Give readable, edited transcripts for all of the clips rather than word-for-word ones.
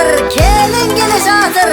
жатыр, келін келе жатыр.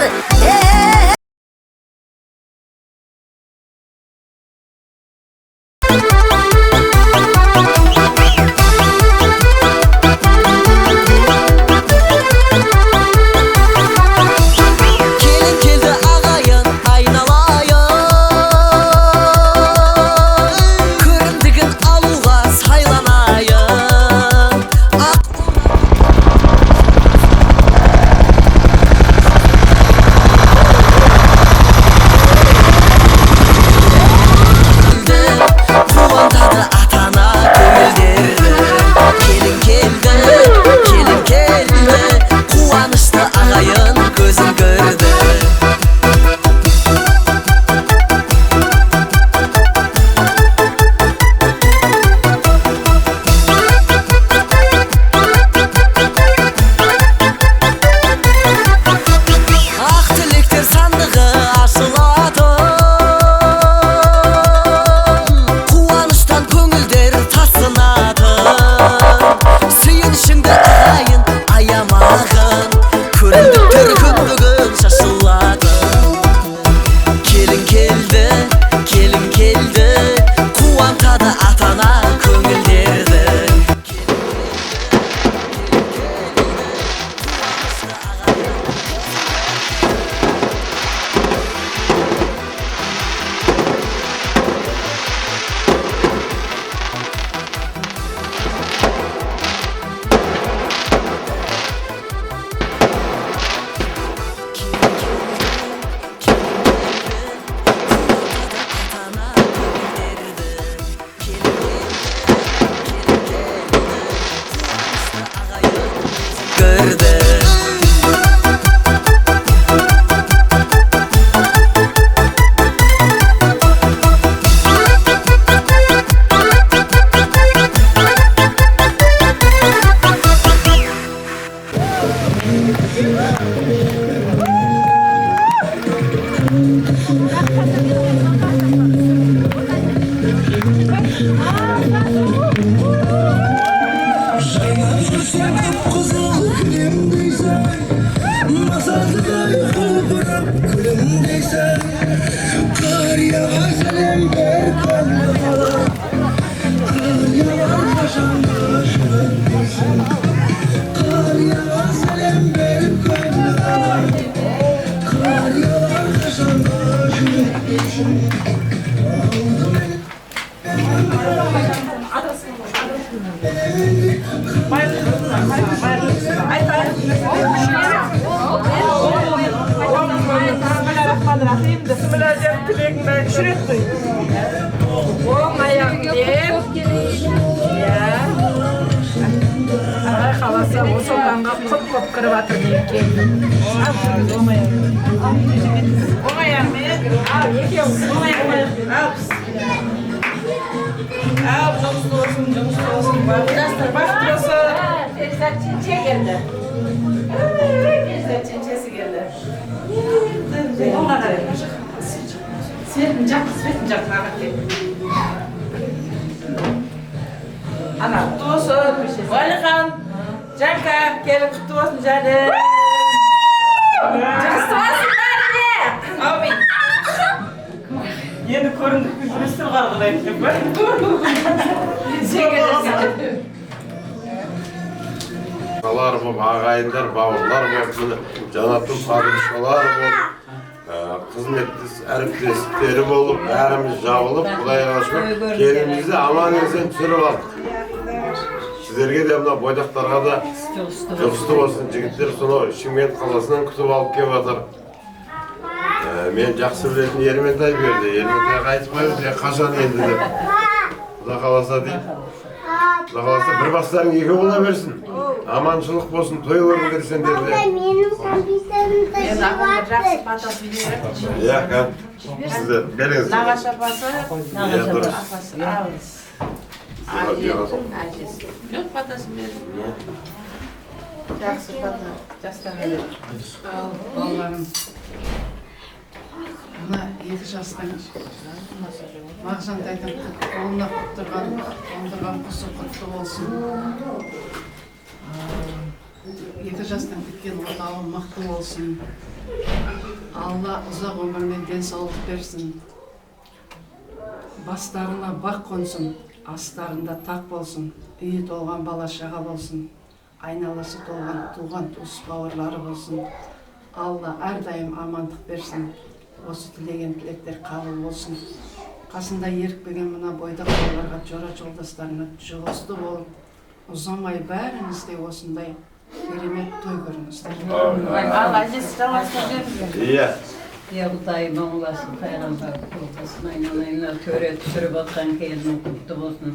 Ағайындар, бауырлар болып, жанатын падышалар болып, қызметтес әріптестері болып, бәріміз жабылып, Құдайға шүкір, келінімізді аман есен түсіріп алдық. Сіздерге де мына бойдақтарға да жұғысты болсын, жігіттер сонау Шымкент қаласынан күтіп алып келіп жатыр. Мен жақсы білетін Ерментай берді. Ерментай қайтып қойды, қашан енді деп. Құда қаласа дейді. Құда қаласа бір бастарың екі бола берсін. Аманшылық болсын, той көріңдер сендер де. Менің компьютерім Мен ағамдар жақсы батас беріп. Иә, қан. Сіздер беріңіз. Нағашы апасы. Апасы. Алыс. Әжесі. Жоқ батасын беріп. Жақсы бата. Жастан беріп. Балаларым. Мына 2 жастан Мағжантайдың қолына құттырған құсы құтты болсын. 2 жастан кеткен отауы мықты болсын. Алла ұзақ өмір мен денсаулық берсін. Бастарына бақ қонсын, астарында тақ болсын. Үйі толған бала шаға болсын. Айналасы толған туған туыс бауырлары болсын. Алла әрдайым амандық берсін. Осы тілеген тілектер қабыл болсын. Қасында ерікпеген мына бойдақ балаларға, жора жолдастарына жұғысты болып, ұзамай бәріңізде осындай керемет той көріңіздер. Allah sizi çalıştırır. İyi. Құдайым оңласын, пайғамбар болсын, айналайына төре түсіріп отқан келінің құтты болсын.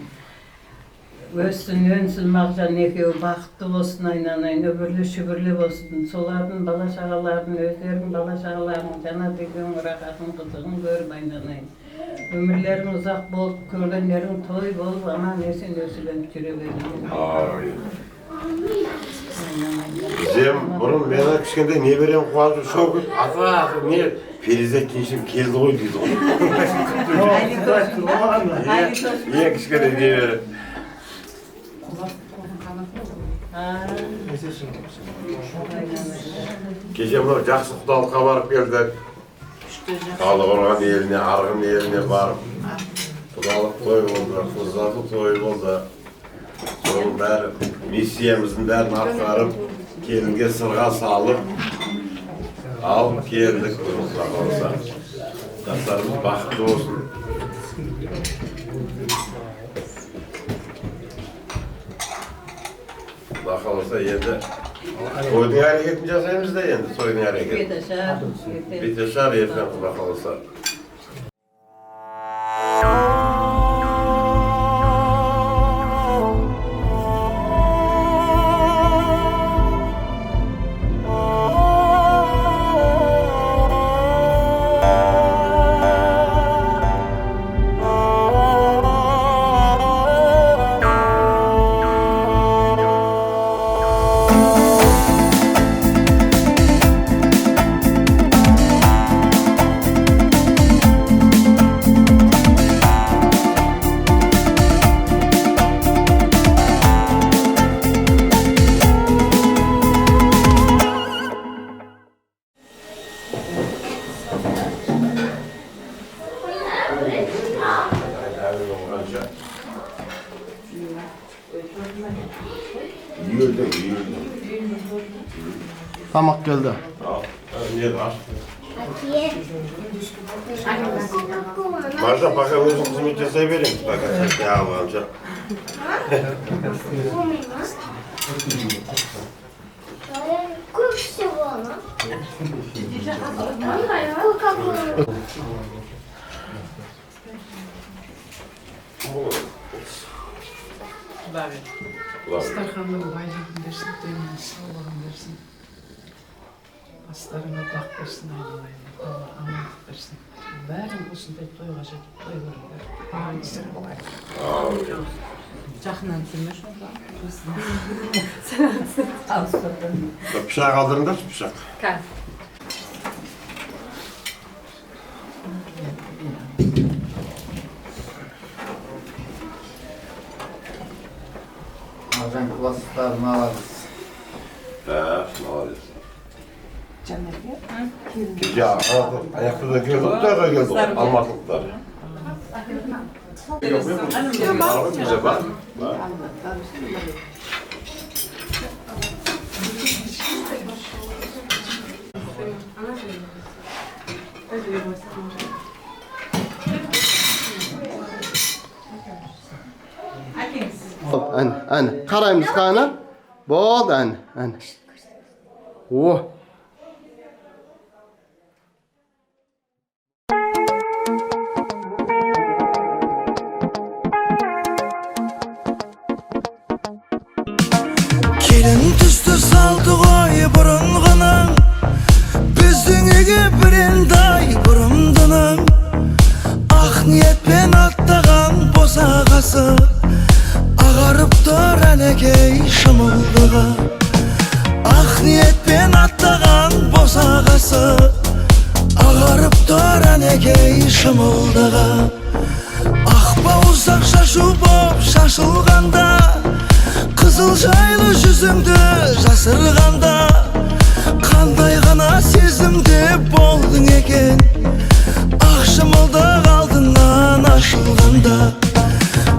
Өссін, өнсін, мағжан екеуі бақытты болсын, айналайын, өбірлі шүбірлі болсын. Солардың бала шағаларын, өздерінің бала шағаларын, жана деген рахатын қызығын көріп айналайын. Өмірлерің ұзақ болып, көргендерің той болып, аман есен өсіленіп жүре берейін. Bizim bunun mena kişkende ne vereyim kuazı şok ata ne Ferizet gençim geldi koy dedi. Niye kişkende ne vereyim? Gece bunlar жақсы құдалыққа барып келдік. Талдықорған еліне, Арғын еліне барып. Құдалық той болды, қыздардың той болды. Соның бәрі миссиямыздың бәрін атқарып, келінге сырға салып, алып келдік. Жастарымыз бақытты болсын. Құда қаласа енді тойдың әрекетін жасаймыз да енді, тойдың әрекетін. Беташар ертең құда қаласа. Tamak geldi. Ne var? Marja bakalım özün hizmet yasayı vereyim. Bakalım sen ne alacak. Сколько всего она? Дастарханның байлығын берсін, дөннің саулығын берсін. Бастарына бақ берсін, айналайын. Алла амандық берсін. Бәрін осындай тойға жетіп, той көріңдер. Аман-есен болайық. Жақынан сүймеш онда. Bıçak aldırındarsın bıçak. Kar. Marjan klaslarını alırız. Молодец. Gece ayakta da geldik, da geldik. Almatlıklar. Yok mu? Araba bize bak. Anne. Karayımız kaynar. Bol anne. Oh. Kelin tüstü saldı koy burunğunun Bizden ege birinday burundunun Ah niyetpen attağan bosağası Ağarıp dur anekey şımıldığı Ah niyetpen attağan bosağası Ağarıp dur anekey şımıldığı Ah ba uzak şaşı bop şaşılganda Kız Asıl şaylı yüzümdü жасырғанда Қандай ғана сезімде болдың екен Ақшымылда қалдыңнан ашылғанда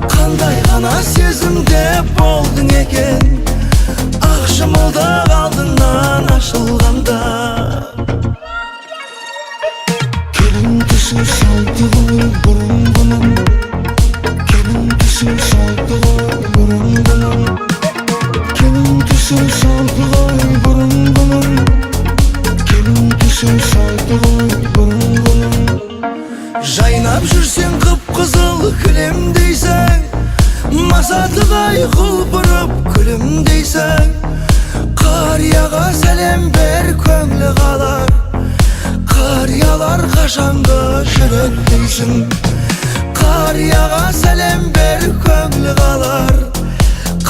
Қандай ғана сезімде болдың екен Ақшымылда қалдыңнан ашылғанда Келін түсін салды ғой бұрынғының Келін түсін салды ғой бұрынғының Келін түсін салды ғой бұрынғының Келін түсін салды ғой бұрынғының Жайнап жүрсең қып-қызыл кілемдейсің Масатыдай құлпырып күлімдейсің Қарияға сәлем бер көңілі қалар Қариялар қашанғы жүректейсің Қарияға сәлем бер көңілі қалар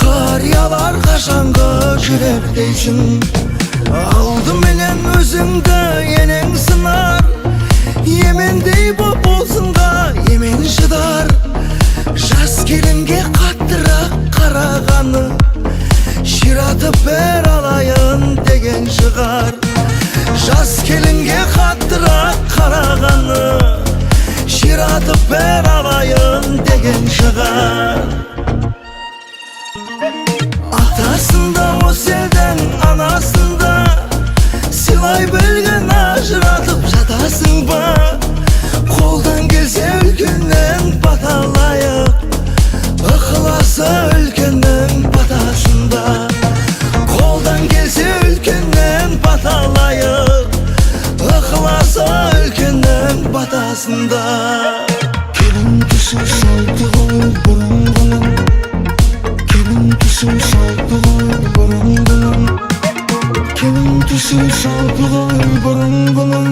Қариялар қашанғы жүректейсің Алдыменен өзіңді енең сынар Емендей боп болсынға емен шыдар Жас келінге қаттырақ қарағаны Ширатып бер алайын деген шығар Жас келінге қаттырақ қарағаны Ширатып бер алайын деген шығар Атасында осы елдің анасында Сыйлай білген ажыратып жатасың ба Қолдан келсе үлкеннен баталайық Ықыласы үлкеннің батасында Қолдан келсе үлкеннен баталайық Ықыласы үлкеннің батасында Келін түсін салды ғой бұрынғының Келін түсін салды ғой бұрынғының Келін түсін салды ғой бұрынғының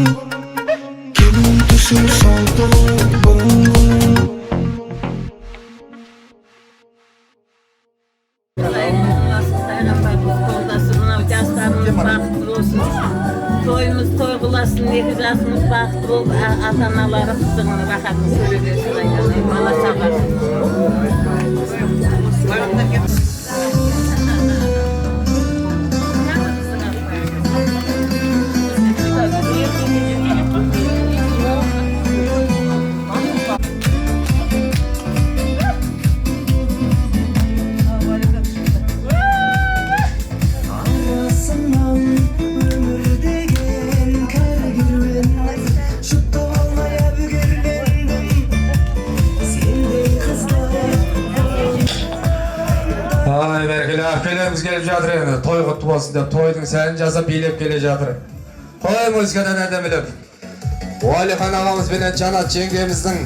Келін түсін салды ғой бұрынғының Toyumuz toy kılasın, neki жасымыз бақытты болып, ата-аналары қызығының рахатын сөйлегесін айтады. Бала шағасы. Әпкелеріміз келіп жатыр енді, той құтты болсын деп, тойдың сәнін жасап билеп келе жатыр. Қой музыкадан әдемілеп. Уәлихан ағамыз бенен Жанат жеңгеміздің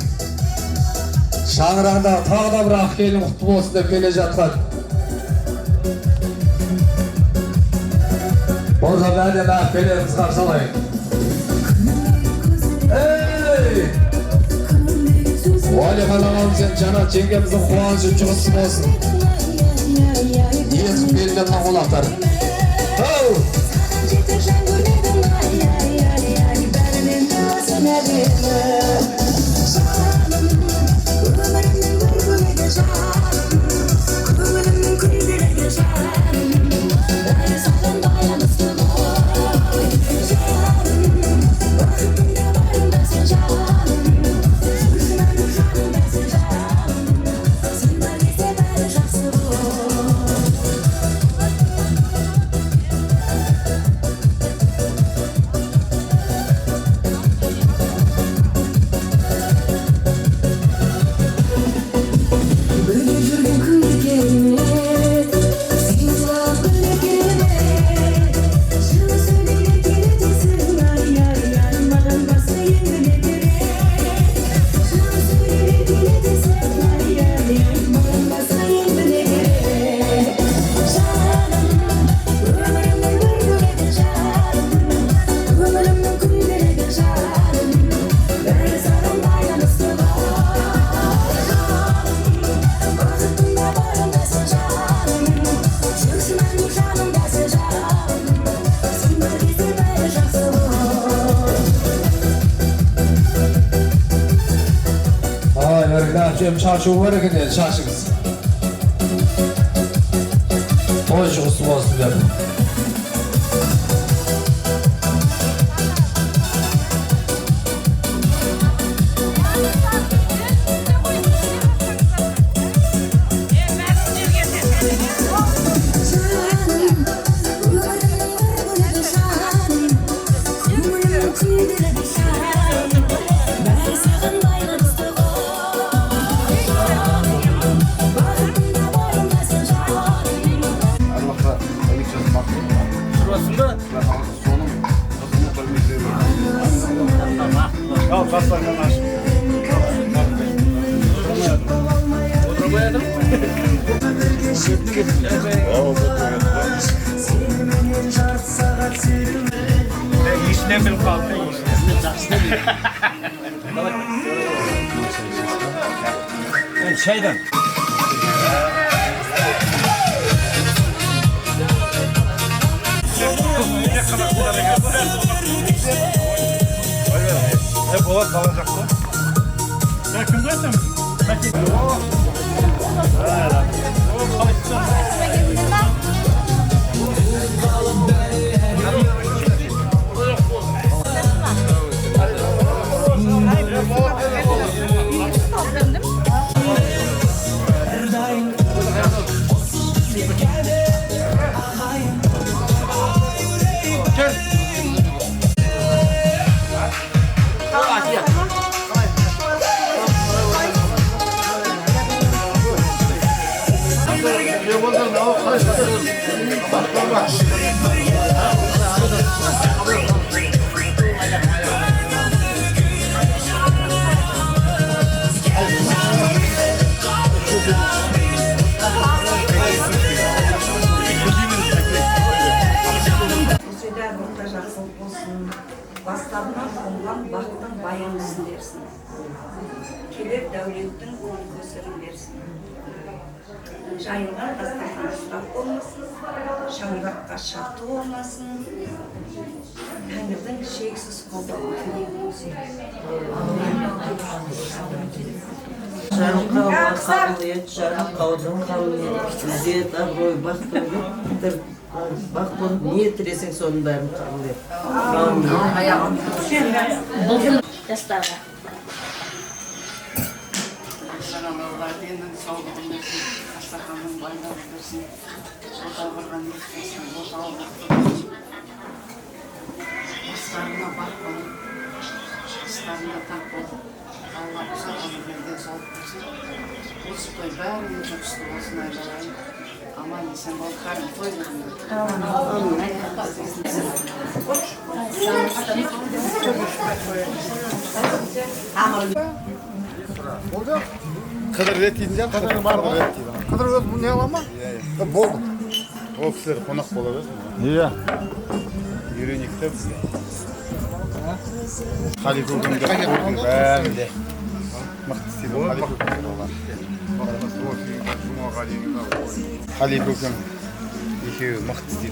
шаңырағында тағы да бір ақ келін құтты болсын деп келе жатқан. Орда бәрден әпкелеріміз қарсалайын. Уәлихан ағамыз бенен Жанат жеңгеміздің қуанышы жұғысы болсын. Ниет берілген қонақтар. Şaşığı var ya, şaşığız. toy çıkısı olsun dedim. Şeyden. Hep olan kalacaklar. Sen kimdeysen? Бастарынан қонған бақтың баянысын берсін. Келер дәулеттің көсірін берсін. Жайылған дастархан ұстап болмасын, шаңыраққа шақты орнасын. Тәңірдің шексіз қолдауы тілегі болсын. Жарылқауға қабыл ет, жарылқаудың қабыл ет, ізет, абырой, бақтың бақ болып не тілесең соның бәрін қабыл ет. Жастарға. Саналылар денің саулығын берсін, дастарханның байлығын берсін, отау құрған ешкесін, отау құрған бастарына бақ болып, бастарына тақ болып, Алла ұзақ өмірге сауап берсін. Осы той бәрінің жұпысты болсын айналайын. Aman sen bol karın koydun. Kıdır et yiyince kıdır var mı? Kıdır öz bu ne ama? Boldu. O kişiler konak bolar öz. Niye? Yürüyünükte bizde. Halif oldum da ben de. Mıhtisi bu Halif oldum da. Halif oldum. İki mıhtisi.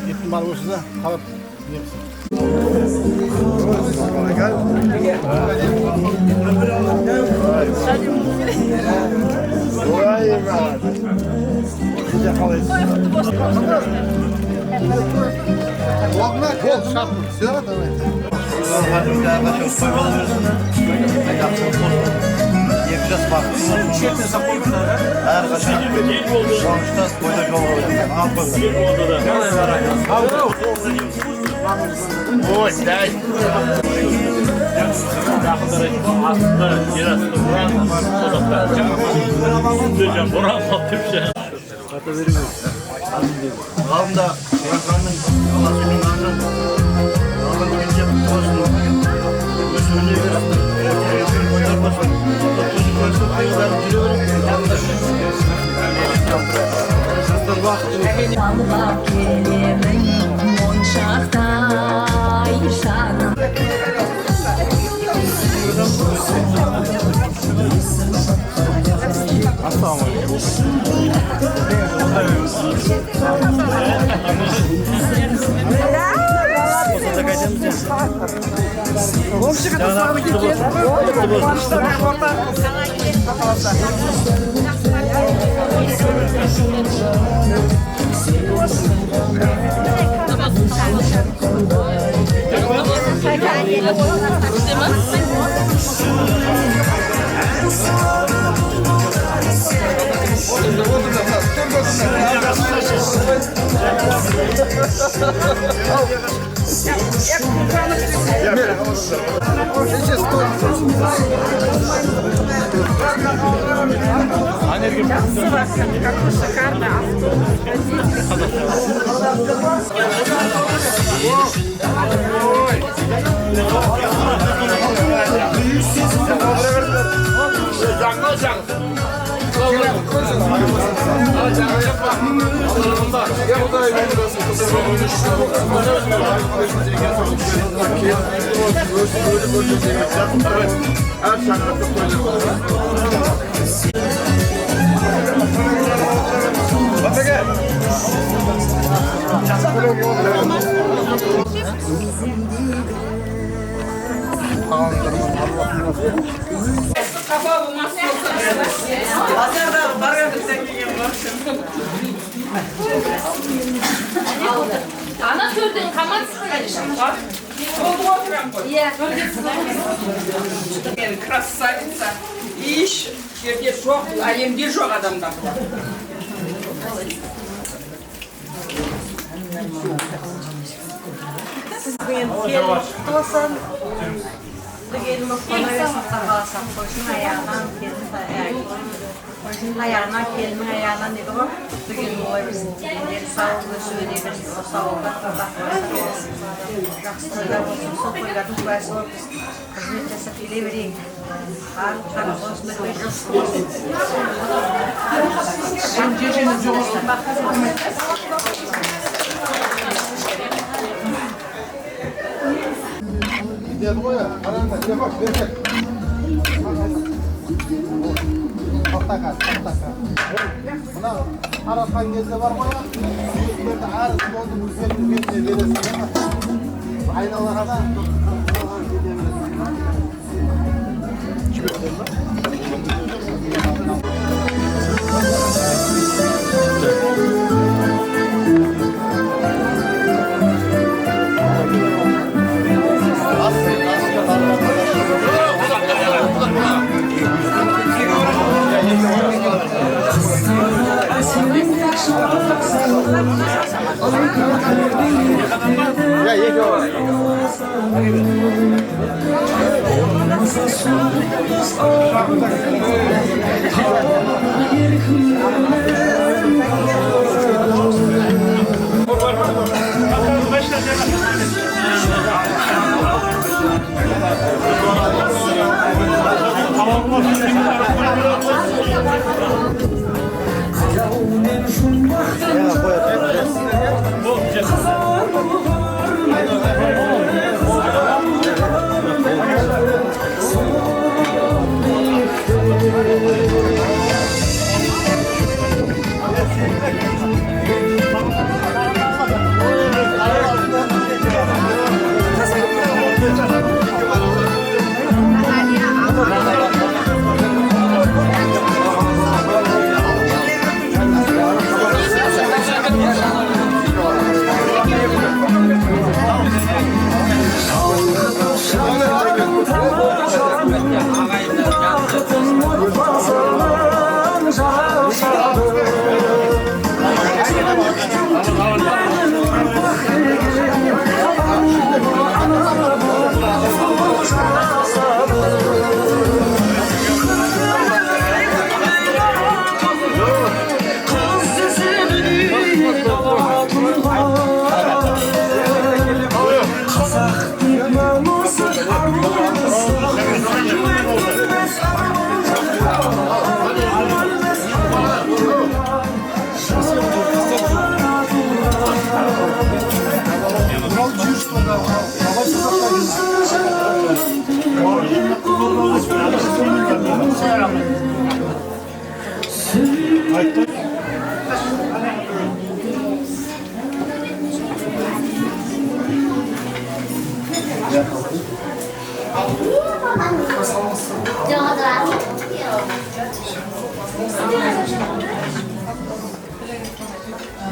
Gittim var olsa da kalıp yapsın. Ой, дай. Ғалымда Құранның Аллахның атын Аллах келсе болсын. Өсуіне берсін. Ойдар болсын. Аллах келемін моншақтай жаным. Aslalamu alaikum. Ана төрден қаматсың ба? Красавица. Иш, жерде жоқ, әлемде жоқ адамдар. Сізбен келіп тосын. Дегенім қонағасын қағаласам, қойсын аяғынан келдің аяғынан келдің аяғынан дейді ғой. Дегенім олай біздің дегендері сауылды сөйлей берсін, ол сауылға жақсы тойлар болсын, сол тойлардың куәсі болып біз қызмет жасап келе берейік. Барлық жаңа болсын, той жақсы болсын. Dede koy ya, kararına, yapar, verecek. Tahtaka. Buna aratkan gezde var mı ya? Büyüklerde ağrısı oldu, bu üzerinde veresin değil mi? Aynalara da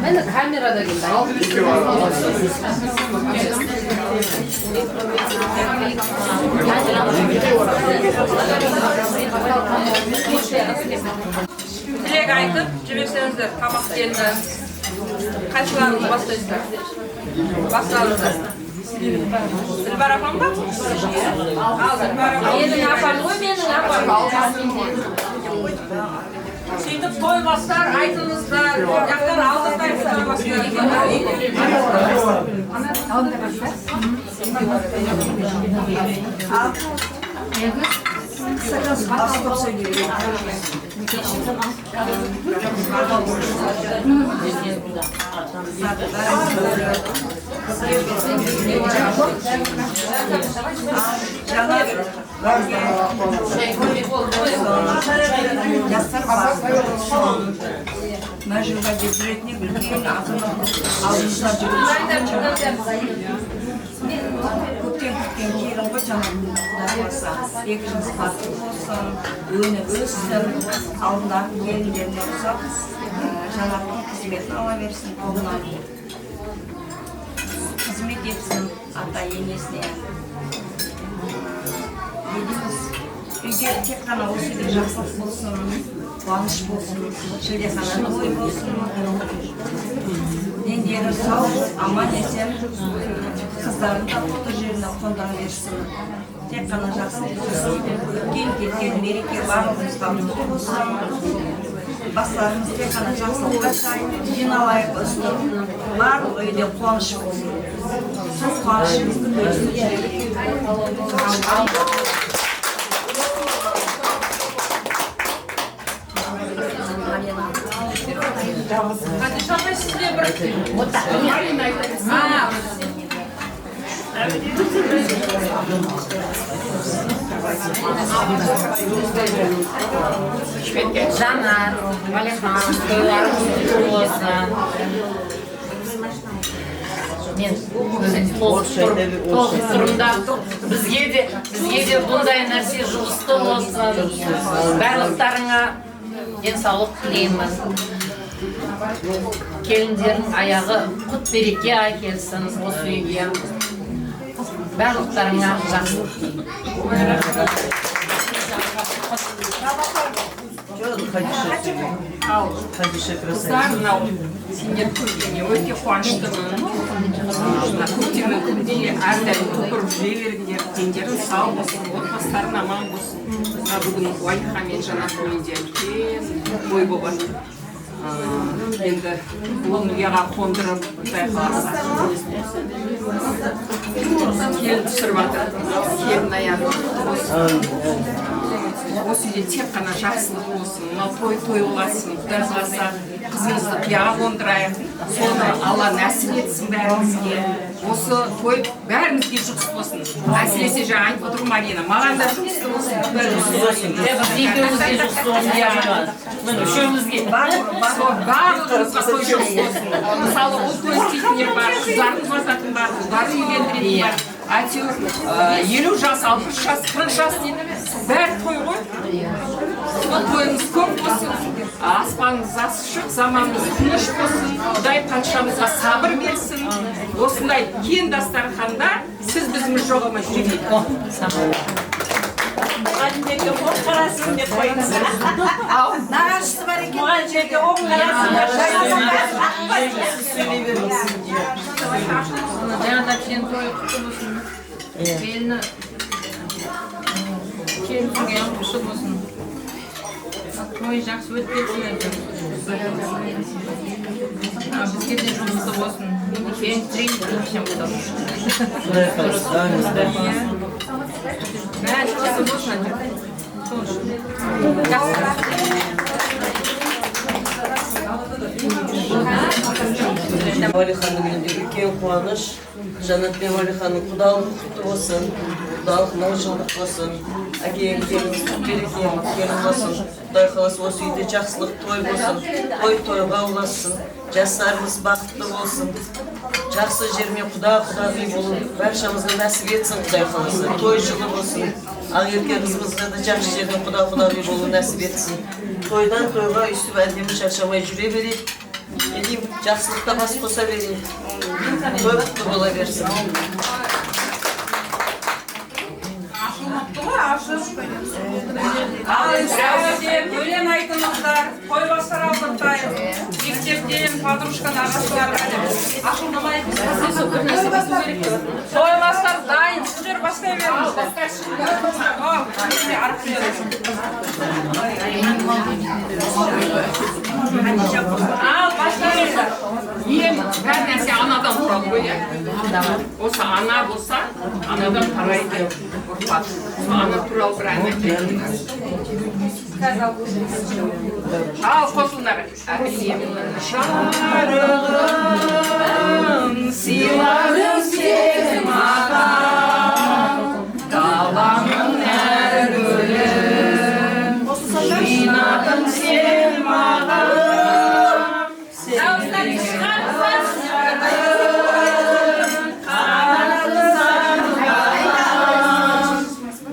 Meni kamerada geldi. Dilek aytıp jibirseňizler, tamak geldi. Kaçlarınızı başlaysızlar. Başlarınızlar. Dilbar apam mı? Menin apam koy, menin apam. Сөйтіп тойбастар, айтыңыздар, жақтан алдырдай тойбастар. Мына жылға жетіретіне білген ақының алдымызда жүрген көптен күткен келін ғой жаңағында құдай болса екі жыныс бақытты болсын, өні өссін, алдындағы келіндеріне ұзақ жаңағының қызметін ала берсін, қолынан қызмет етсін ата енесіне. Едіміз үйде тек қана осы үйде жақсылық болсын, қуаныш болсын, шілдехана той болсын, дендері сау, аман есен, қыздарын да құтты жеріне қондыра берсін. Тек қана жақсылық болсын, өткен кеткен мереке барлығымызға құтты болсын. Бастарымыз тек қана жақсылыққа сай, жиналайық болсын, барлық үйде қуаныш болсын. Сол қуанышымызды бөлісіп жүрейік. Hadi şapayı sizliğe bırakayım. Жанар, Валихан, тойларыңыз құтты болсын. Мен толықтырымда бізге де бұндай нәрсе жұғысты болсын. Барлықтарыңа денсаулық тілеймін. Келіндердің аяғы құт береке әкелсін осы үйге. Барлықтарыңа жақсылық тілеймін. Қыздар, мынау сендер көргенге өте қуаныштымын. Көктемнің күнінде әрдайым көпіріп жүре беріңдер, дендерің сау болсын, отбасыларың аман болсын. Бүгін Уалиха мен Жанаттың үйінде үлкен той болып жатыр. Енді ол ұяға қондырып, құдай қаласа келін түсіріп жатыр, келін аяғы осы үйде тек қана жақсылық болсын, мынау той боласын, құдай қаласа қызымызды қияға қондырайық, соны Алла нәсіп етсін бәрімізге. Осы той бәрімізге жұғыс болсын. Әсіресе жаңа айтып отырмын Марина, маған да жұғысты болсын. Екеумізге жұғыс болсын. Үшеумізге. Барлығымызға той жұғыс болсын. Мысалы, ол той істейтіндер бар, қыздардың басатын бар, ұлдарын үйлендіретін бар. Әйтеуір 50 жас, 60 жас, 40 жас дейді. Бәрі той ғой. Сол тойымыз көп болсын. Аспанымыз ашық, заманымыз тыныш болсын. Құдай патшамызға сабыр берсін. Осындай кең дастарханда сіз бізіміз жоғалмай жүрейік. Мұған жерге оқ қарасын деп қойыңыз. Нағашысы бар екен. Мұған жерге оқ қарасын. Жаңада сен той құтты болсын. Келінге құтты болсын. Той жақсы өтіп кетсін. Бізге де жұмысты болсын. Кейін тренинг өтсем болады. Бәрі жақсы болсын. Валиханың үйінде үлкен қуаныш, Жанат пен Валиханың құдалық құтты болсын, құдалық мол жылдық болсын, әкелеріңіз береке келін болсын, Құдай қаласа осы үйде жақсылық той болсын, тойға ұлассын, жастарымыз бақытты болсын, жақсы жермен құда-құдағи болу, баршамызға нәсіп етсін Құдай қаласа, той жылы болсын, ағерке қызымызға да жақсы жерден құда-құдағи болу нәсіп етсін, тойдан тойға үстіп әдемі шаршамай жүре берейік. Edeyim, жақсылықта бас қоса берейін. Көбікті бола берсін. Өлең айтыңыздар, қой бастар алдыртайық, мектептен подружканы ағашыларға деп. Ашылмай қой бастар дайын, сіздер бастай беріңіздер. Ал, бастайыңыздар. Ең бәр нәрсе анадан тұрады ғой, иә? Осы ана болса, анадан тарайды ұрпақ. Ана туралы бір ән айтайық. Ал, қосылыңдар. Әкемнің жарығын сыйладың сен маған, даланың әр гүлін жинадың сен маған.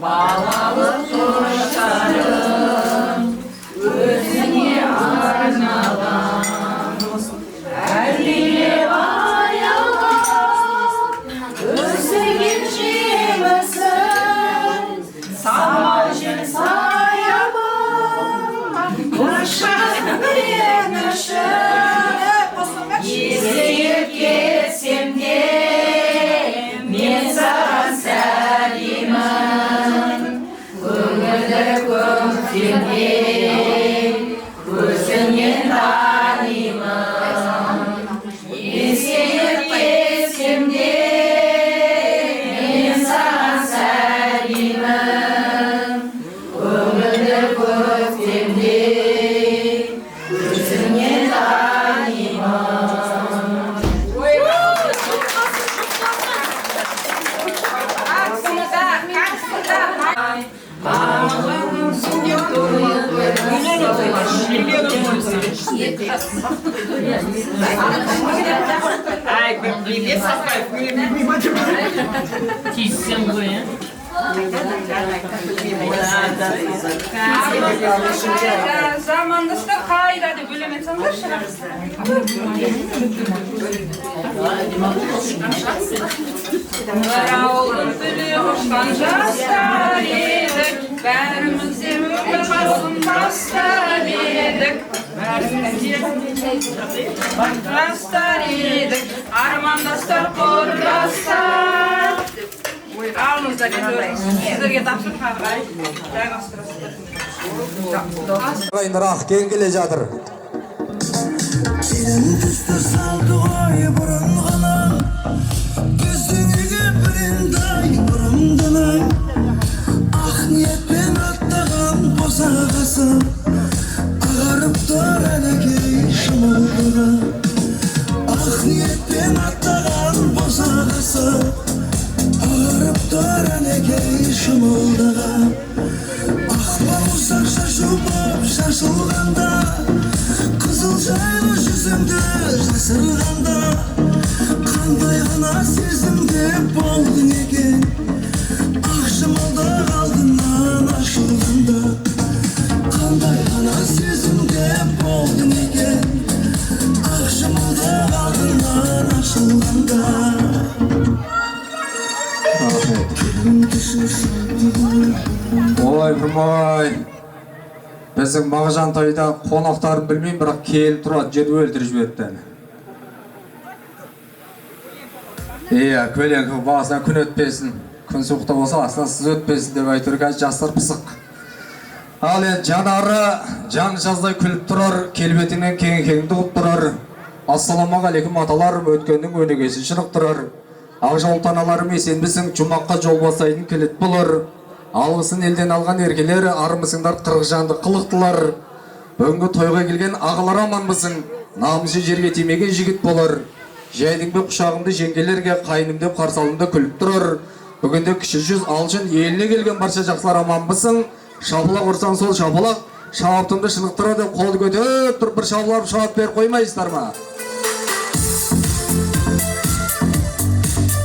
Балалық құштарым өзіңе арналған, әрлеп аялап өсірген жемісін, самал жел саябан құшақ реніші, есейіп кетсем де мен саған сәлемін. Көңілді көктемде көзіңнен танимын. Есейіп кетсем де мен саған сәлемін. Көңілді көктемде көзіңнен танимын. Ай, бебе саспай, тиссем ғой, замандастар қайда деп өлең айтсаңдаршы. Бір ауылдың түлеп ұшқан жастар едік, бәріміз де өмір басын бастап едік. Жастар едік, армандастар құрдастар. Алыңыздар, сіздерге тапсырмағай. Ағайындар Ақкен келе жатыр. Келін түсті салды ғой бұрын ғана, көздерге біріндай бұрымдының, ақ ниетпен аттаған босағасы ағарып тұр әнекей шымылдығы. Ақ ниетпен аттаған босағасы ағарып тұр әнекей шымылдығы. Ақ бауырсақ шашу боп шашылғанда, қызыл жайлы жүзімді жасырғанда, қандай ғана сезімде болдың екен, ақ шымылдық алдынан ашылғанда. Қандай ғана сезімде болдың екен, ақ шымылдық алдынан ашылғанда. Ой, бұрмай. Біздің Мағжан тойда қонақтарын білмеймін, бірақ келіп тұрады, жер өлтіріп жіберді. Иә, көлеңкі басына күн өтпесін, күн суықта болса, астынан сіз өтпесін деп айтыр, қазір жастар пысық. Ал енді жанары жан жаздай күліп тұрар, келбетіңнен кең-кеңді ұғып тұрар. Ассаламағалейкум аталар, өткеннің өнегесін шырық тұрар. Ақ жол таналарым есенбісің, жұмаққа жол басайдың келет болар. Алғысын елден алған еркелер, армысыңдар қырғжанды қылықтылар. Бүгінгі тойға келген ағылар аманбысың, намысы жерге тимеген жігіт болар. Жайдың бе құшағымды жеңгелерге, қайным деп қарсалымды күліп тұрар. Бүгінде кіші жүз алшын еліне келген барша жақсылар аманбысың. Шабылақ ұрсан сол шабылақ, шабыптымды шынықтыра деп қолды көтеріп тұрып бір шабылап шабып беріп қоймайсыздар ма?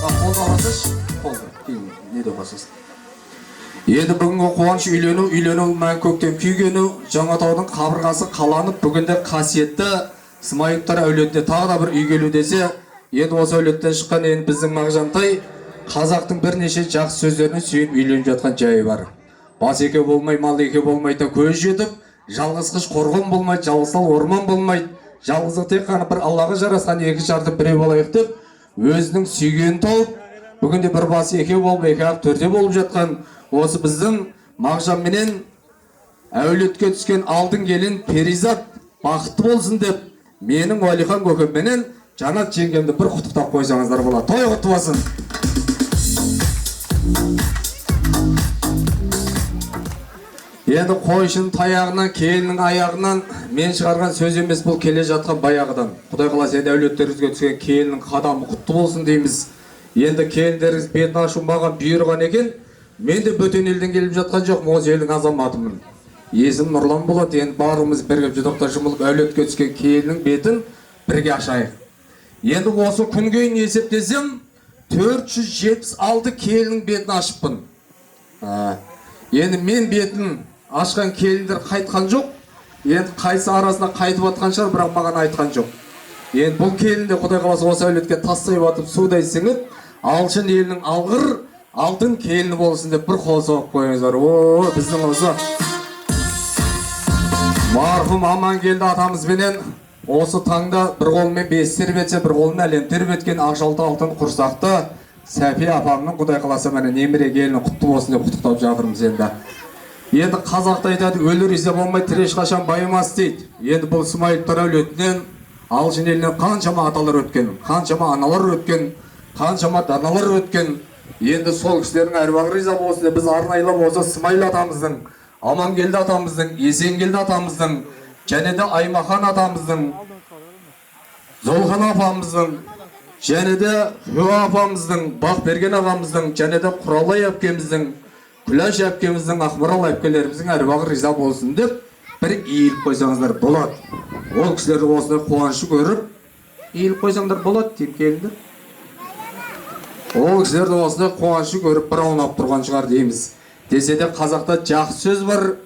Қолды аласыз, қолды, не деп басыз? Еді бүгінгі қуаныш үйлену мән көктем күйгені, Жаңатаудың қабырғасы қаланып, бүгінде қасиетті Смайыптар әулетіне тағы да бір үй келу десе, енді осы әулеттен шыққан енді біздің Мағжантай қазақтың бірнеше жақсы сөздеріне сүйеніп үйленіп жатқан жайы бар. Бас еке болмай, мал еке болмайды, көз жетіп, жалғыз қыш қорғын болмайды, жалғызтал орман болмайды, жалғыздық тек қана бір Аллаға жарасқан екі шартып біреу болайық деп, өзінің сүйгенін тауып, бүгінде бір бас еке болып, екі ақ төрде болып жатқан осы біздің Мағжан менен әулетке түскен алдын келін Перизат бақытты болсын деп, менің Уәлихан көкем менен Жанат жеңгемді бір құттықтап қойсаңыздар болады. Той құтты болсын. Енді қойшының таяғынан, келінің аяғынан мен шығарған сөз емес, бұл келе жатқан баяғыдан. Құдай қаласа енді әулеттеріңізге түскен келінің қадамы құтты болсын дейміз. Енді келіндеріңіз бетін ашу маған бұйырған екен, мен де бөтен елден келіп жатқан жоқ, осы елдің азаматымын. Есім Нұрлан болады, енді барымыз бірге жұдықта жұмылып әулетке түскен келінің бетін бірге ашайық. Енді осы күнгейін есептесем 476 келінің бетін ашыппын. Енді мен бетін ашқан келіндер қайтқан жоқ. Енді қайсы арасына қайтып атқан шығар, бірақ маған айтқан жоқ. Енді бұл келінде Құдай қаласа осы әулетке тастай батып судай сіңіп, алшын елінің алғыр, алтын келіні болсын деп бір қол соғып қойыңыздар. О, біздің осы марқұм Амангелді атамызбенен осы таңда бір қолымен бес тербетсе, бір қолымен әлем тербеткен ақжалты алтын құрсақты Сәпи апамның Құдай қаласа мені немере келіні құтты болсын деп құттықтап жатырмыз енді. Енді қазақта айтады, өлі риза болмай тірі ешқашан байымас дейді. Енді бұл Смайыловтар әулетінен, алшын елінен қаншама аталар өткен, қаншама аналар өткен, қаншама даналар өткен. Енді сол кісілердің әруағы риза болсын деп біз арнайлап осы Смайыл атамыздың, Амангелді атамыздың, Есенгелді атамыздың, және де Аймахан атамыздың, Золхан апамыздың, және де Хуа апамыздың, Бақберген ағамыздың, және де Құралай әпкеміздің, Күләш әпкеміздің, Ақмарал әпкелеріміздің әруағы риза болсын деп бір иіліп қойсаңыздар болады. Ол кісілерді осындай қуанышы көріп, иіліп қойсаңдар болады деймін, келіңдер. Ол кісілерді осындай қуанышы көріп бір аунап тұрған шығар дейміз. Десе де қазақта жақсы сөз бар,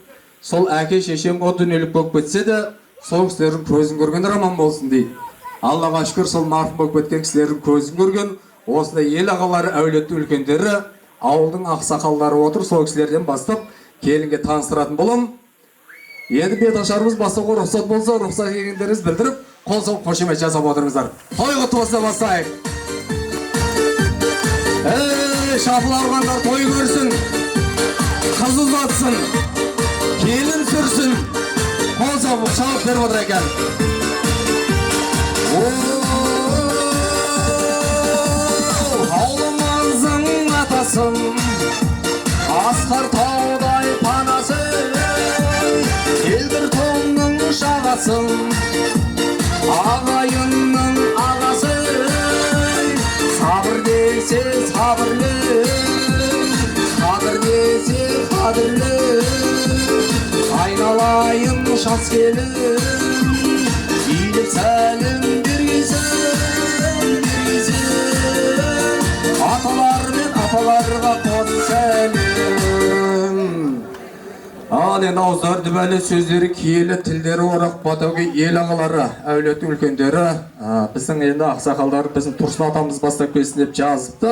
сол әке шешем о дүниелік болып кетсе де, сол кісілердің көзін көргендер аман болсын дейді. Аллаға шүкір, сол марқұм болып кеткен кісілердің көзін көрген, осындай ел ағалары, әулетті үлкендері, ауылдың ақсақалдары отыр, сол кісілерден бастап келінге таныстыратын болам. Енді бет ашарымыз бастауға рұқсат болса, рұқсат екендеріңіз білдіріп, қол соғып қошемет жасап отырыңыздар. Той құтты болсын деп бастайық. Шапыл арғандар той көрсін, қыз ұзатсын, келін сүрсін, қол соғып шауып беріп отыр екен. Аулымызың атасын, асқар таудай панасы, келдір тонның шағасын, ағайынның ағасы, сабыр десе сабырлы, қадір десе қадірлі, айналайын жас келін, иіліп сәлім бергізін, аталар мен апаларға қос сәлем. Ал енді ауыздар дүбәлі сөздері киелі, тілдері орақ батауға ел ағалары, әулеттің үлкендері, біздің енді ақсақалдар біздің Тұрсын атамыз бастап келсін деп жазыпты.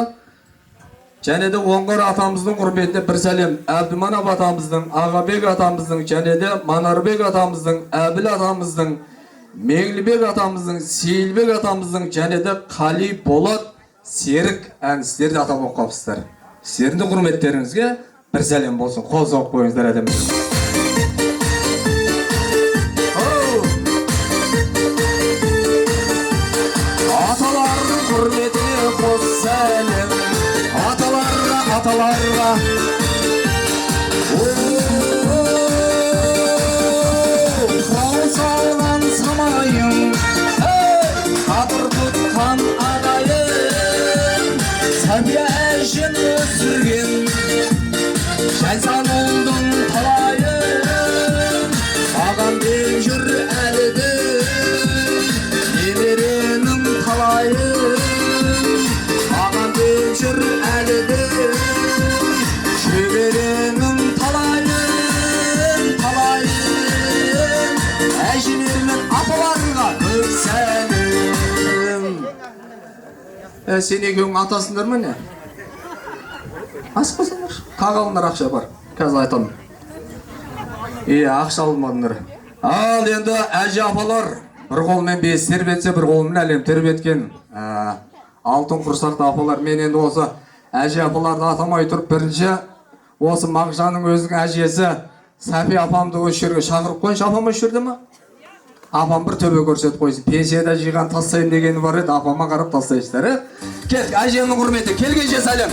Және де Оңғар атамыздың құрметіне бір сәлем, Әбдіманап атамыздың, Ағабек атамыздың, және де Манарбек атамыздың, Әбіл атамыздың, Меңлібек атамыздың, Сейілбек атамыздың, және де Қали Болат, Серік әністерді атап оқапсыздар. Сіздердің құрметтеріңізге бір сәлем болсын, қол соғып қойыңыздар әдеміз. Аталардың құрметіне қос сәлем, аталарға. Қау салған самайым, қадыр тұтқан ағайым, сәбия әжен өсірген, жайсан ұлдың талайым, маған деп жүр әлі немеренің талайым, маған деп жүр әлі Сен екеуің атасыңдар ма не? Асықпасыңдар. Қағалыңдар ақша бар. Қазір айтамын. Ақша алмадыңдар. Ал енді әже апалар бір қолмен бес тербетсе, бір қолмен әлем тербеткен алтын құрсақты апалар. Мен енді осы әже апаларды атамай тұрып, бірінші осы Мағжанның өзінің әжесі Сәпи апамды осы жерге шақырып қойыншы. Апам осы жерде ма? Апам бір төбе көрсетіп қойсын. Пенсияда жиған тастайын дегені бар еді, апама қарап тастайсыздар. Кел, әжемнің құрметі, келгенше сәлем.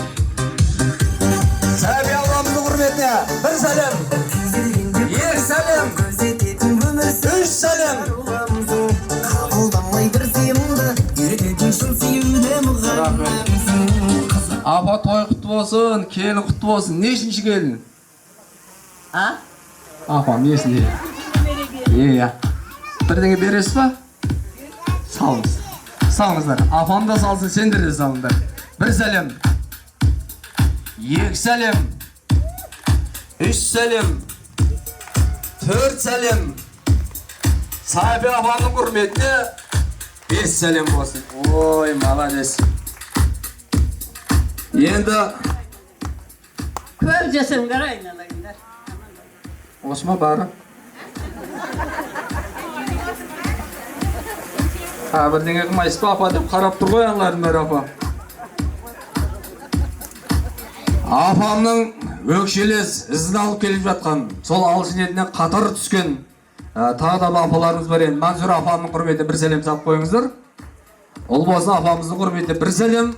Сәпи апамыздың құрметіне бір сәлем. Екі сәлем. Үш сәлем. Апа той құтты болсын, келін құтты болсын. Нешінші келін? Апам несін дейді? Бірдеңе бересіз ба? Салыңыз. Салыңыздар. Апам да салсын, сендер де салыңдар. Бір сәлем. Екі сәлем. Үш сәлем. Төрт сәлем. Сәпи апамның құрметіне бес сәлем болсын. Ой, молодец. Енді Көрсесіңдер айналайындар. осы ма бары? Бірдеңе қылмайсыз ба апа деп қарап тұр ғой аналардың бәрі апа. Апамның өкшелес ізін алып келіп жатқан, сол алшын етінен қатар түскен тағы да апаларымыз бар енді. Мансұр апамның құрметіне бір сәлем сап қойыңыздар. Ұлбосын апамыздың құрметіне бір сәлем.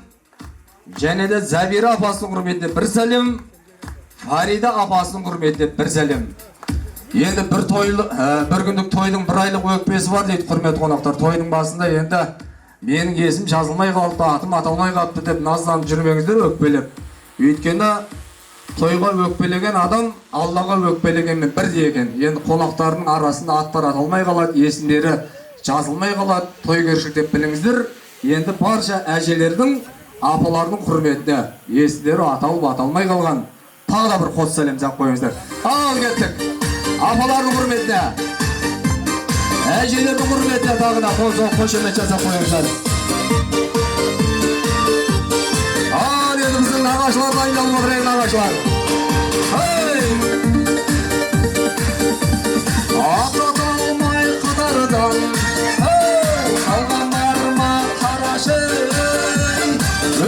Және де Забира апасының құрметіне бір сәлем. Фарида апасының құрметіне бір сәлем. Енді бір күндік тойдың бір айлық өкпесі бар дейді құрметті қонақтар. Тойдың басында енді менің есім жазылмай қалыпты, атым аталмай қалыпты деп назданып жүрмеңіздер өкпелеп. Өйткені тойға өкпелеген адам Аллаға өкпелегенмен бірдей екен. Енді қонақтардың арасында аттар аталмай қалады, есімдері жазылмай қалады. Тойгершілік деп біліңіздер. Енді барша әжелердің, апалардың құрметіне есімдері аталып аталмай қалған тағы да бір қос сәлем сап қойыңыздар. Ал кеттік. Апалардың құрметіне, әжелердің құрметіне тағы да қошемет жасап қойыңыздар. Ал енді біздің нағашылар дайындалып отыр, нағашылар. Ататалмай қатардан қалған бар ма қарашы,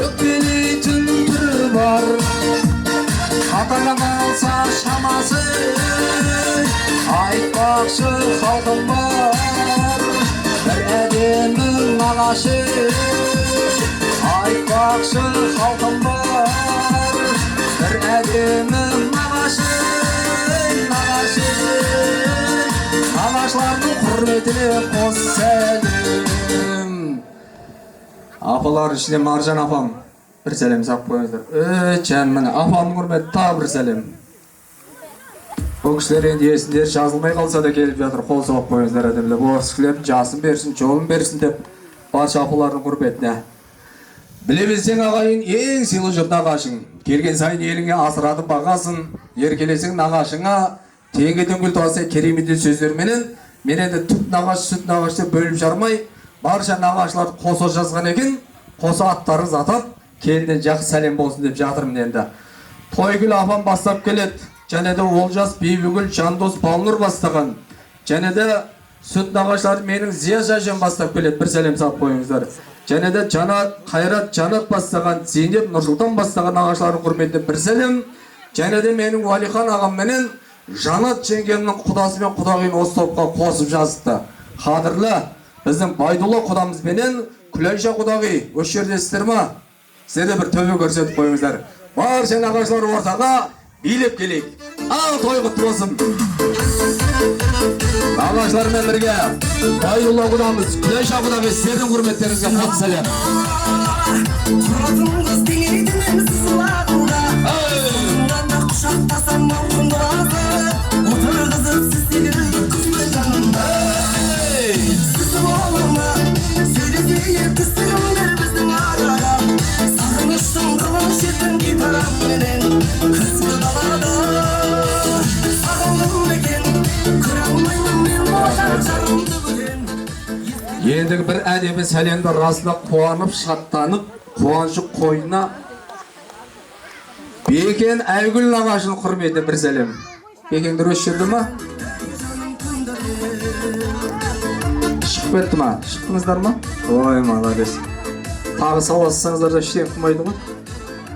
өкпелейтін түрі бар, қатардан алса шамасы, айтпақшы халқым бар, бір әдемі нағашы. Айтпақшы халқым бар, бір әдемі нағашы. Нағашылардың құрметіне қос сәлем. Апалар ішінде Маржан апам бір сәлем сап қойыңыздар. Жан міне апамның құрметі тағы бір сәлем. Бұл кісілер енді есіндері жазылмай қалса да келіп жатыр, қол соғып қойыңыздар әдемілеп. Осы кісілердің жасын берсін, жолын берсін деп барша апалардың құрметіне. Біле білсең ағайын ең сыйлы жұрт нағашың. Келген сайын еліңе асыратып бағасын. Еркелесең нағашыңа теңгеден гүл туасы керемет сөздерменен. Мен енді түп нағаш, сүт нағаш деп бөліп жармай, барша нағашыларды қоса жазған екен. Қоса аттарын атап, келден жақсы сәлем болсын деп жатырмын енді. Тойгүл апам бастап келеді. Және де Олжас, Бейбігүл, Жандос, Балнұр бастаған. Және де сүт нағашылар менің Зияш әжем бастап келеді. Бір сәлем сап қойыңыздар. Және де Жанат, Қайрат, Жанат бастаған, Зейнеп, Нұрсұлтан бастаған нағашылардың құрметіне бір сәлем. Және де менің Уалихан ағам менен Жанат жеңгемнің құдасы мен құдағиын осы топқа қосып жазыпты. Қадірлі біздің Байдулла құдамыз менен Күлайша құдағи, осы жердесіздер ма? Сіздер де бір төбе көрсетіп қойыңыздар. Барша нағашылар ортаға билеп келейік. Ал той құтты болсын. Нағашылармен бірге Байдулла құдамыз, Күлайша құдағи, сіздердің құрметтеріңізге қос сәлем. Ендігі бір әдемі сәлемді расында қуанып, шаттанып, қуанышы қойына Бекен Айгүл нағашының құрметіне бір сәлем. Бекен дұрыс жүрді ма? Шығып кетті ма? Шықтыңыздар ма? Ой, молодец. Тағы саласыңыздар да ештеңе қылмайды ғой.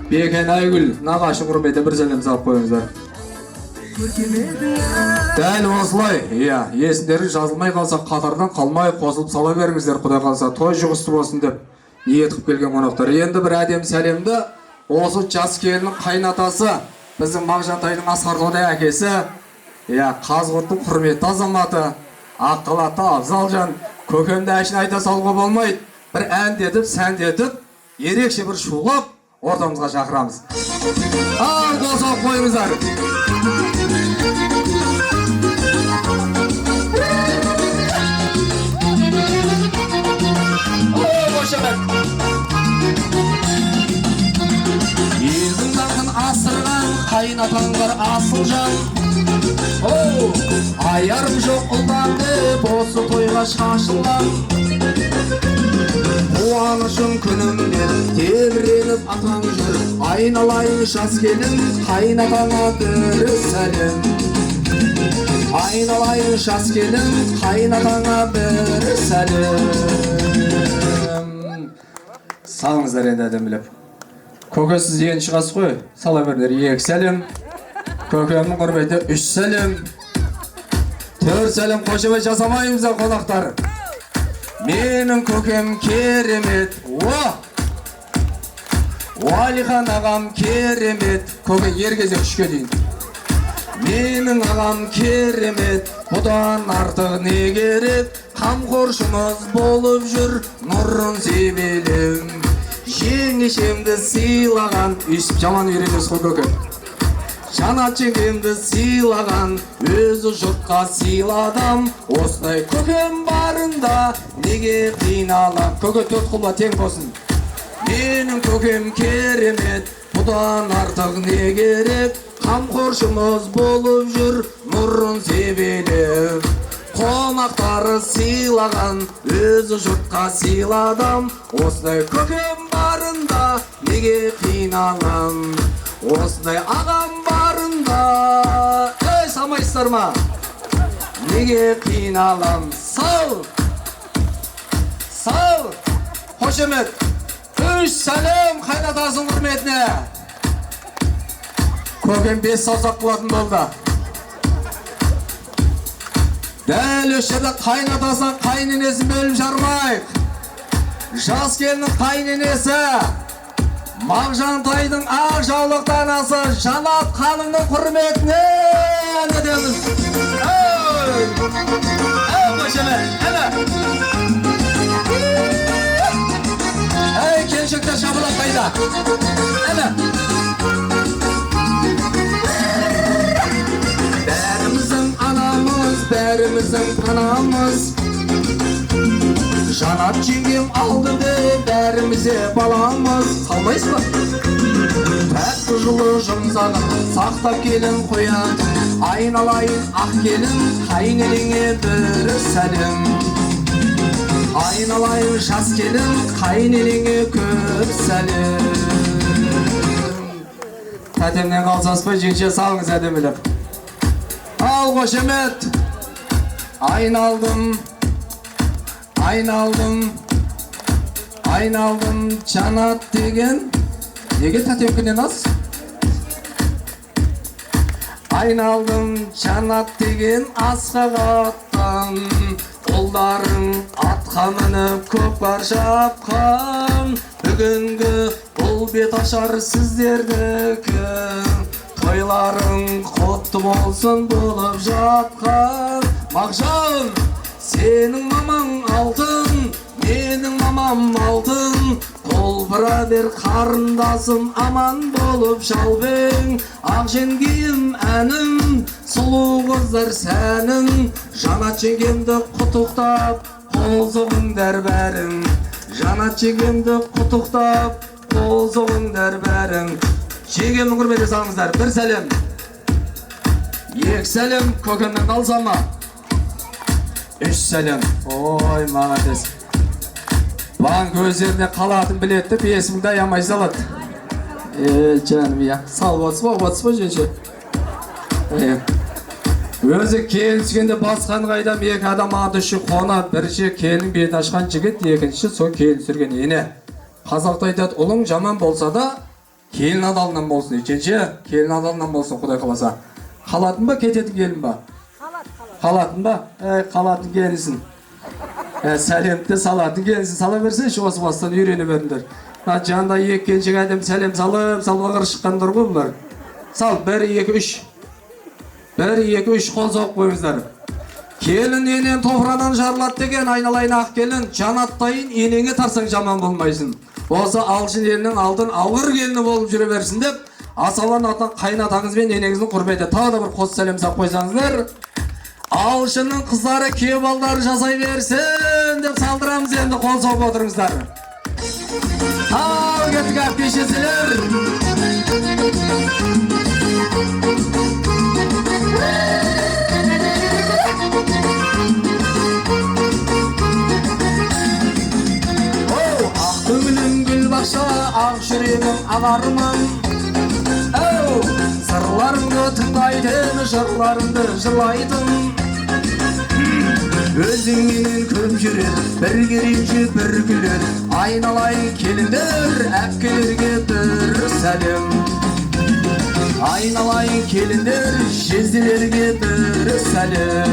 Бекен Айгүл нағашының құрметіне бір сәлем салып қойыңыздар. Дәл осылай, есімдері жазылмай қалса қатардан қалмай қосылып сала беріңіздер, Құдай қалса той жұғысты болсын деп ниет қып келген қонақтар. Енді бір әдем сәлемді осы жас келіннің қайнатасы, біздің Мағжантайдың Асқарғодай әкесі, Қазығұрттың құрметті азаматы, Аққалатты Абзалжан, көкемді әшін айта салуға болмайды. Бір әндетіп, сәндетіп, ерекше бір шулап ортамызға шақырамыз. Ал қосып қойыңыздар. Елдің даңқын асырған қайнатаң бар асыл жан. Аярым жоқ ұлдан деп осы тойға шашылған. Қуанышым күнімде тебіреніп атаң жүр. Айналайын жас келін қайнатаңа бір сәлем. Айналайын жас келін қайнатаңа бір сәлем. Салыңыздар енді әдемілеп. Көке сіз ең шығасыз ғой, сала бердер 2 сәлем. Көкемнің құрметіне 3 сәлем. 4 сәлем қошемет жасамайымыз қонақтар. Менің көкем керемет. Уалихан ағам керемет. Көке ергезек үшке дейін. Менің ағам керемет. Бұдан артық не керек? Қамқоршымыз болып жүр, нұрын себелем. Жеңешемді сыйлаған, үйсіп жаман үйренес қой көке. Жанат жеңгемді сыйлаған, өзі жұртқа сыйладым. Осындай көкем барында неге қиналам? Көке 4 құлба тең болсын. Менің көкем керемет, бұдан артық не керек? Қамқоршымыз болып жүр, нұрын себелем. Қонақтары сыйлаған, өзі жұртқа сыйладым. Осындай көкем барында неге қиналам? Осындай ағам барында, самайсыздар ма? Неге қиналам? Сау! Сау! Қошемет! 3 сәлем қайнатасының құрметіне! Көкем 5 саусақ қылатын болды. Дәл өшерді қайнатасынан қайненесін бөлім жармайық. Жас келінің қайненесі, Мағжантайдың ақ жаулықты анасы Жанат ханымның құрметіне әндетеміз. Қошемет, әне! Келіншектер шабылат қайда? Әне! Бәріміздің анамыз, бәріміздің панамыз. Жанат жеңгем алды деп бәрімізе баламыз. Қалмайсыз ба? Тәтті жылы жұмсағын сақтап келін қоян. Айналайын ақ келін қайнелеңе бір сәлем. Айналайын жас келін қайнелеңе көп сәлем. Тәтемнен қалсаспай жеңше салыңыз әдемілеп. Ал қошемет. Айналдым, айналдым, айналдым Жанат деген. Неге тәтемкінен аз? Айналдым Жанат деген асқағаттан. Ұлдарың атқа мініп көкпар шапқан. Бүгінгі бұл бет ашар сіздердікі. Тойларың құтты болсын болып жатқан. Мағжан, сенің мамаң алтын, менің мамам алтын. Қол брадер қарындасым аман болып шалбең. Ақ жеңгем әнің, сұлу қыздар сәнің. Жанат жеңгемді құттықтап, қол соғыңдар бәрің. Жанат жеңгемді құттықтап, қол соғыңдар бәрің. Жеңгемнің құрметіне салыңыздар. 1 сәлем. 2 сәлем көкемнен қалса ма? 3 сәлем. Ой, молодец. Банк өздеріне қалатын білетті, бесімді аямай салады. Жаным, я. Сал отсы ба, женше? Өзі келін түскенде басқан қайдам екі адам ады үші қона, бірінші келін бетін ашқан жігіт, екінші сол келін сүрген ене. Қазақта айтады, ұлың жаман болса да, келін адалынан болсын, екінші келін адалынан болсын, Құдай қаласа. Қалатын ба, кететін келін ба? Қалатын ба? Қалатын келінсін. Сәлемді салатын келінсін, сала берсінші, осы бастан үйрені беріңдер. Жанда екі келіншек әдем сәлем салып ғыр шыққандар ғой бұлар. Сал, 1, 2, 3. 1, 2, 3 қол соғып қойыңыздар. Келін енен тофрадан жарылады деген айналайын ақ келін, жанаттайын енеңе тарсаң жаман болмайсың. Осы алшын елінің алдын алғыр келіні болып жүре берсін деп, асалан атын қайнатаңыз бен енеңіздің құрметі тағы да бір қос сәлем сақ қойсаңыздар. Алшының қыздары күйеу балдары жасай берсін деп салдырамыз, енді қол соғып отырыңыздар. Ал кеттік әпкешесілер. Ақ көңілім гүл бақша, ақ жүрегім ағарман. Сырларыңды тыңдайтын, жырларыңды жырлайтын. Өзіңнен көп жүрер, бір керемші бір күлер. Айналайын келіндер, әпкелерге бір сәлем. Айналайын келіндер, жезделерге бір сәлем.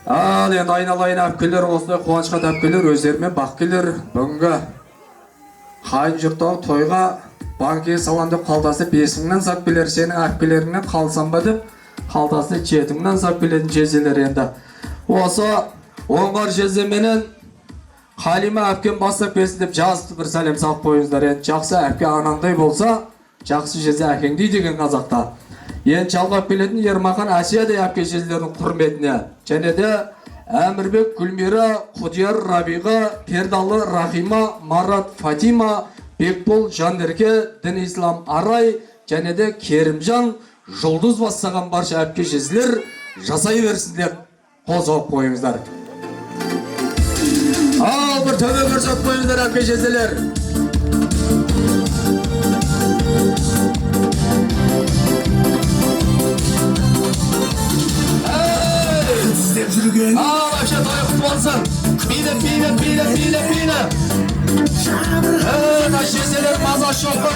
Ал енді айналайын әпкелер, осындай қуанышқа әпкелер, өздерімен бақ келер. Бүгінгі қайын жұрттағы тойға банкеге салам деп қалтасы бесіңнен сап келер, сенің әпкелеріңнен қалсам ба деп қалтасы жетіңнен сап келетін жезелер енді. Осы оңғар жеземенен Қалима әпкем бастап келсін деп жазықты бір сәлем сап қойыңыздар. Енді жақсы әпке анаңдай болса, жақсы жезе әкеңдей деген қазақта. Енді жалғап келетін Ермақан Әсиядай әпке жезелердің құрметіне. Және де Әмірбек, Гүлмира, Құдияр, Рабиға, Пердалы, Рахима, Марат, Фатима, Бекбол, Жанерке, Дін Ислам Арай, және де Керімжан, Жұлдыз бастаған барша әпке жезілер жасай берсін деп қол соғып қойыңыздар. Ал бір төбе көрсетіп қойыңыздар әпке жезілер. Ал әпше той құтты болсын. Пейді. Жезілер маза жоқ қой.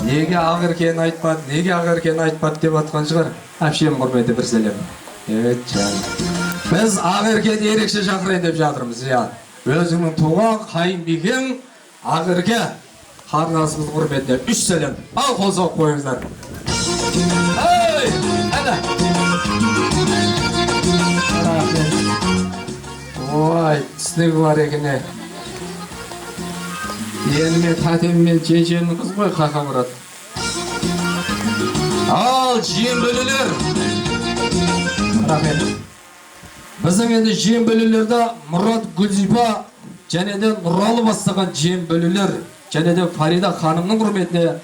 Неге ағыркен айтпады деп атқан шығар. Әпшем құрметі бір сәлем. Біз ағыркен ерекше шақырайын деп жатырмыз. Өзіңнің туған қайынбикең ағырке қарындасымыз құрметіне 3 сәлем. Ал қол соғып қойыңыздар. Ой, түсінігі бар екене. Енді мен тәтем мен жеңшемнің қыз ғой қақа мұрат. Ал жиен бөлелер. Рахмет. Біздің енді жиен бөлелерді Мұрат Гүлзипа және де Нұралы бастаған жиен бөлелер және де Фарида ханымның құрметіне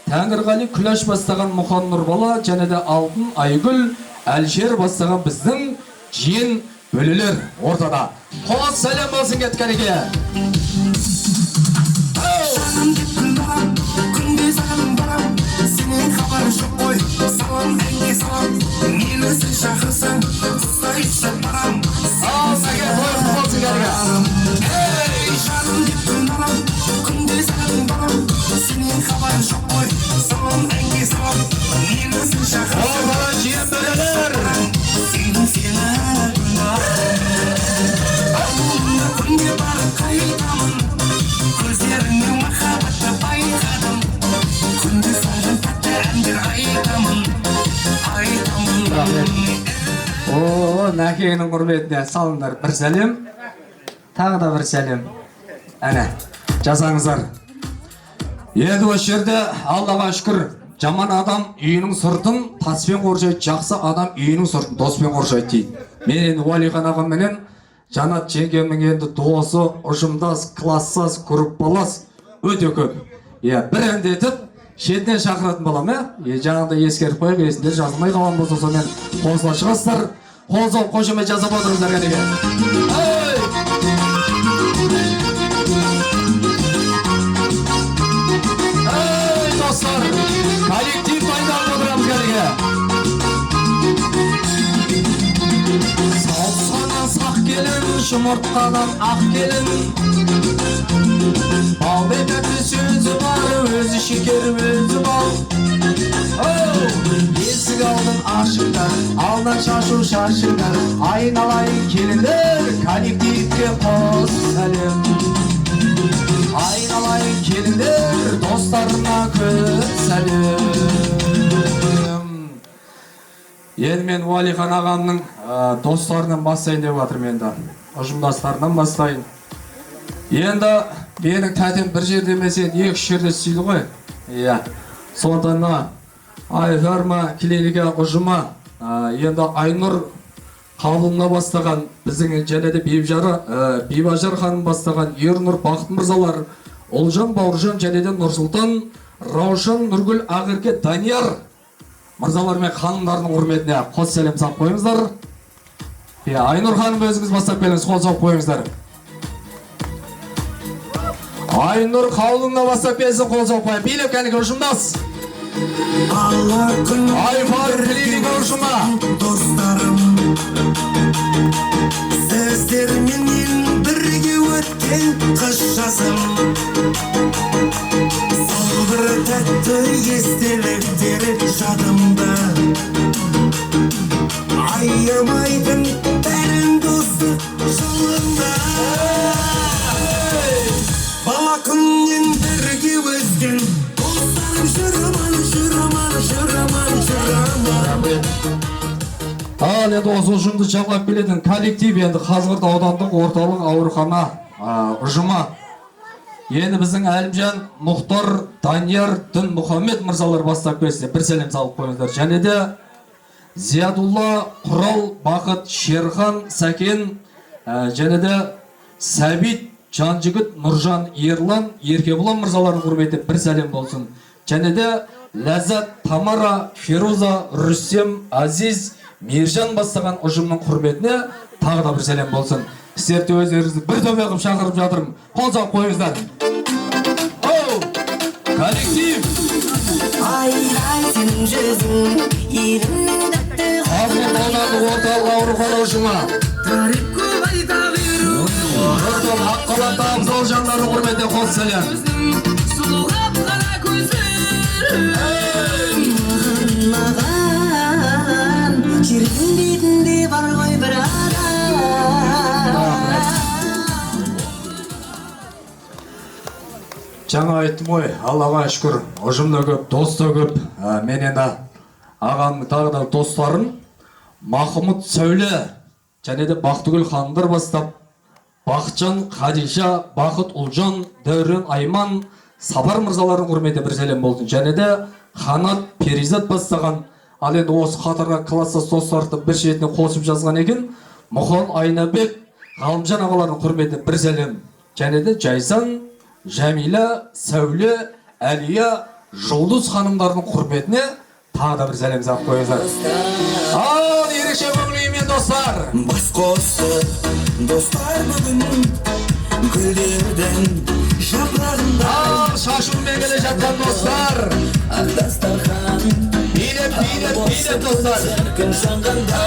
Тәңірғали Күләш бастаған Мұқан Нұрбала және де Алтын Айгүл Әлшер бастаған біздің жиен бөлелер ортада. Қос сәлем болсын кеткенеге. Күнде саған барам, сенен хабар жоқ қой. Салам әнге салам, мені сен шақырсаң, құстайша барам. Ал сәке қойып болсын кәдігі. Ей, жаным деп күнарам, күнде саған барам, сенен хабар жоқ қой. Салам әнге салам, мені сен шақырсаң. Ортада жиен бөлелер. Күнде барып қайтамын, көздеріңнің махаббатты байқадым. Күнде саған тәтті әндер айтамын. О, Нәкеңнің құрметіне салыңдар бір сәлем, тағы да бір сәлем. Әне, жасаңыздар. Енді осы жерде Аллаға шүкір, жаман адам үйінің сыртын таспен қоршайды, жақсы адам үйінің сыртын доспен қоршайды дейді. Мен енді Уалихан ағамменен Жанат жеңгемнің енді досы, ұжымдас, классас, группалас, өте көп. Бір әндетіп, шетінен шақыратын балам, жаңағыда ескеріп қойып, есінде жазылмай қалған болса, сонымен қосыла шығасыздар. Қол соғып қошемет жасап отырыңыздар кәдеге. Достар, коллектив дайындалып отырамыз кәдеге. Салсана сақ келін, жұмыртқадан ақ келін. Балдай тәтті сөзі бар, өзі шекер, өзі бал. Есік алдын ашыңдар, алдан шашу шашыңдар. Айналайын келіндер, коллективке қос сәлем. Айналайын келіндер, достарына көп сәлем. Енді мен Уалихан ағамның достарынан бастайын деп жатырмын енді. Ұжымдастарынан бастайын. Енді менің тәтем бір жерде емес енді 2-3 жерде істейді ғой. Сондана Айфарма клиника ұжымы енді Айнұр Қалуына бастаған біздің және де Бейбажар ханым бастаған Ернұр Бақыт мырзалар, Олжан Бауыржан және де Нұрсұлтан, Раушан Нұргүл Ағырке Данияр мырзалар мен ханымдардың құрметіне қос сәлем салып қойыңыздар. Айнұр ханым өзіңіз бастап келіңіз, қол соғып қойыңыздар. Айнұр Қалуына бастап келсін, қол соғып қойыңыздар. Билеп кәнігі ұжымдас. Айфар клиника ұжымы. Достарым, сіздерменен бірге өткен қыс жазым. Сол бір тәтті естеліктер жадымда. Аямайтын бәрін достық жолында. Бала күннен бірге өскен достарым жүраман. Ал енді осы ұжымды жалғап келетін коллектив енді Қазығұрт аудандық орталық аурухана ұжымы. Енді біздің Әлімжан, Мұхтар, Данияр, Дін Мұхаммед мырзалар бастап келсе, бір сәлем салып қойыңыздар. Және де Зиядулла, Құрал, Бақыт, Шерхан, Сәкен, және де Сәбит, Жанжігіт, Нұржан, Ерлан, Еркебұлан мырзалардың құрметіне бір сәлем болсын. Және де Ләззат, Тамара, Феруза, Рүстем, Азиз, Мейіржан бастаған ұжымның құрметіне тағы да бір сәлем болсын. Сіздерді өздеріңізді бір төбе қылып шақырып жатырмын. Қол соғып қойыңыздар. Коллектив! Қазығұрт аудандық орталық аурухана ұжымы. Аққалатты абзал жандардың құрметіне қос сәлем. Жаңа айттым ғой, Аллаға шүкір, ұжымда көп, доста көп. Мен енді ағамның тағы да достарын Махмұт Сәуле және де Бақтыгүл ханымдар бастап, Бақытжан, Хадиша, Бақыт Ұлжан, Дәурен Айман, Сапар мырзалардың құрметіне бір сәлем болсын. Және де Қанат Перизат бастаған, ал енді осы қатарға класстас достарды бір шетіне қосып жазған екен. Мұхан Айнабек, Ғалымжан ағалардың құрметіне бір сәлем. Және де Жайсан, Жәмила, Сәуле, Әлия, Жұлдыз ханымдардың құрметіне тағы да бір сәлем салып қойыңыздар. Ал ерекше көңілімен достар. Бас қосты достар бүгін гүлдердің жапырағында. Ал шашумен келе жатқан достар. Дастархан билеп достар. Күн жанғанда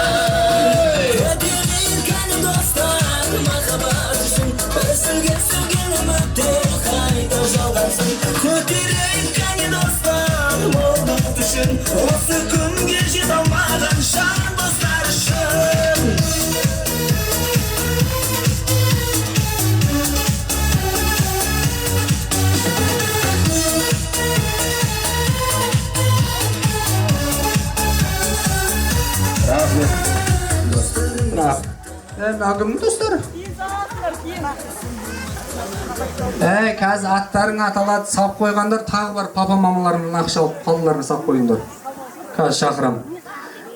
көтерілген достар махаббат үшін бір сілген үмітте қайта жалғасын. Көтерілген достар болмақ үшін осы күнге жете алмаған жан достар үшін. Әгім достар. Қазір аттарың аталады, сап қойғандар, тағы бар папа-мамаларының ақшалық қалыларына сап қойыңдар. Қазір шақырам.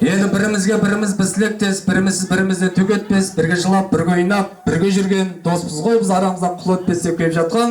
Енді бірімізге біріміз тілектес, бірімізді түк етпес, бірге жылап, бірге ойнап, бірге жүрген доспыз ғой, біз арамыздан құл өтпес деп келіп жатқан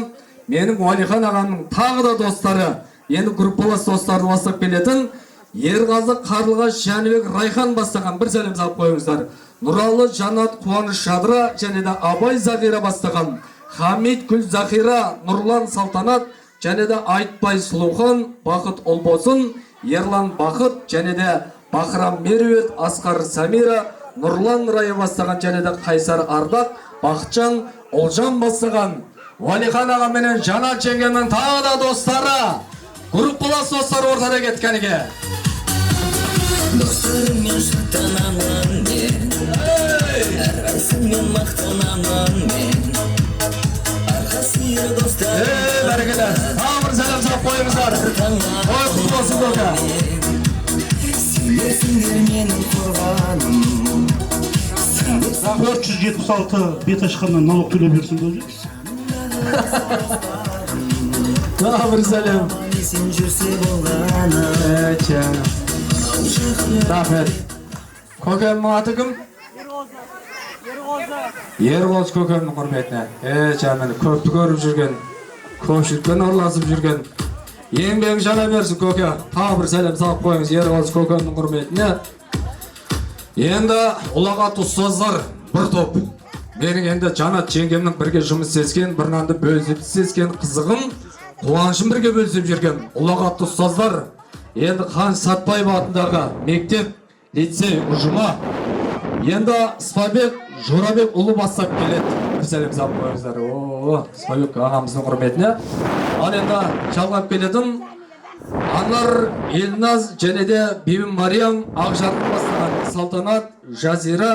менің Уәлихан ағамның тағы да достары, енді группалас достарды бастап келетін Ерғазы Қарлығаш Жәнібек Райхан бастаған бір сәлем салып қойыңыздар. Нұралы Жанат Қуаныш Жадыра және де Абай Зағира бастаған Хамид Күл Захира, Нұрлан Салтанат және де Айтбай Сұлухан, Бақыт Ұлбосын, Ерлан Бақыт және де Бақырам Мерует, Асқар Самира, Нұрлан Райы бастаған және де Қайсар Ардақ, Бақытжан Олжан бастаған Уәлихан аға менен Жанат жеңгемнің тағы да достары, группалас достар ортада кеткеніге. Достарыммен шаттанамын мен, әрқайсыңмен мақтанамын мен. Арқасыйы достар. Бәрекелі, тағы бір сәлем салып қойыңыздар. Ой, құтты болсын көке. Сендерсіңдер менің қорғаным. 476 бет ашқаннан налог төлеп жүрсің бе? Тағы бір сәлем. Сен жүрсе болғаным. Рахмет. Көкемнің аты кім? Ерғоз көкемнің құрметіне. Мені көпті көріп жүрген, көпшілікпен араласып жүрген. Еңбегің жана берсін көке. Тағы бір сәлем салып қойыңыз Ерғоз көкемнің құрметіне. Енді ұлағат ұстаздар бір топ. Менің енді Жанат жеңгемнің бірге жұмыс істескен, бір нанды бөлісіп істескен қызығым, қуанышым бірге бөлісіп жүрген ұлағат ұстаздар. Енді Хан Сатпаев атындағы мектеп, лицей ұжымы. Енді Спабек Жорабек ұлы бастап келеді. Бір сәлем салып қойыңыздар. Спабек ағамыздың құрметіне. Ал енді жалғап келедім. Анар Елназ және де Бибі Мариям Ақжарқын бастаған Салтанат Жазира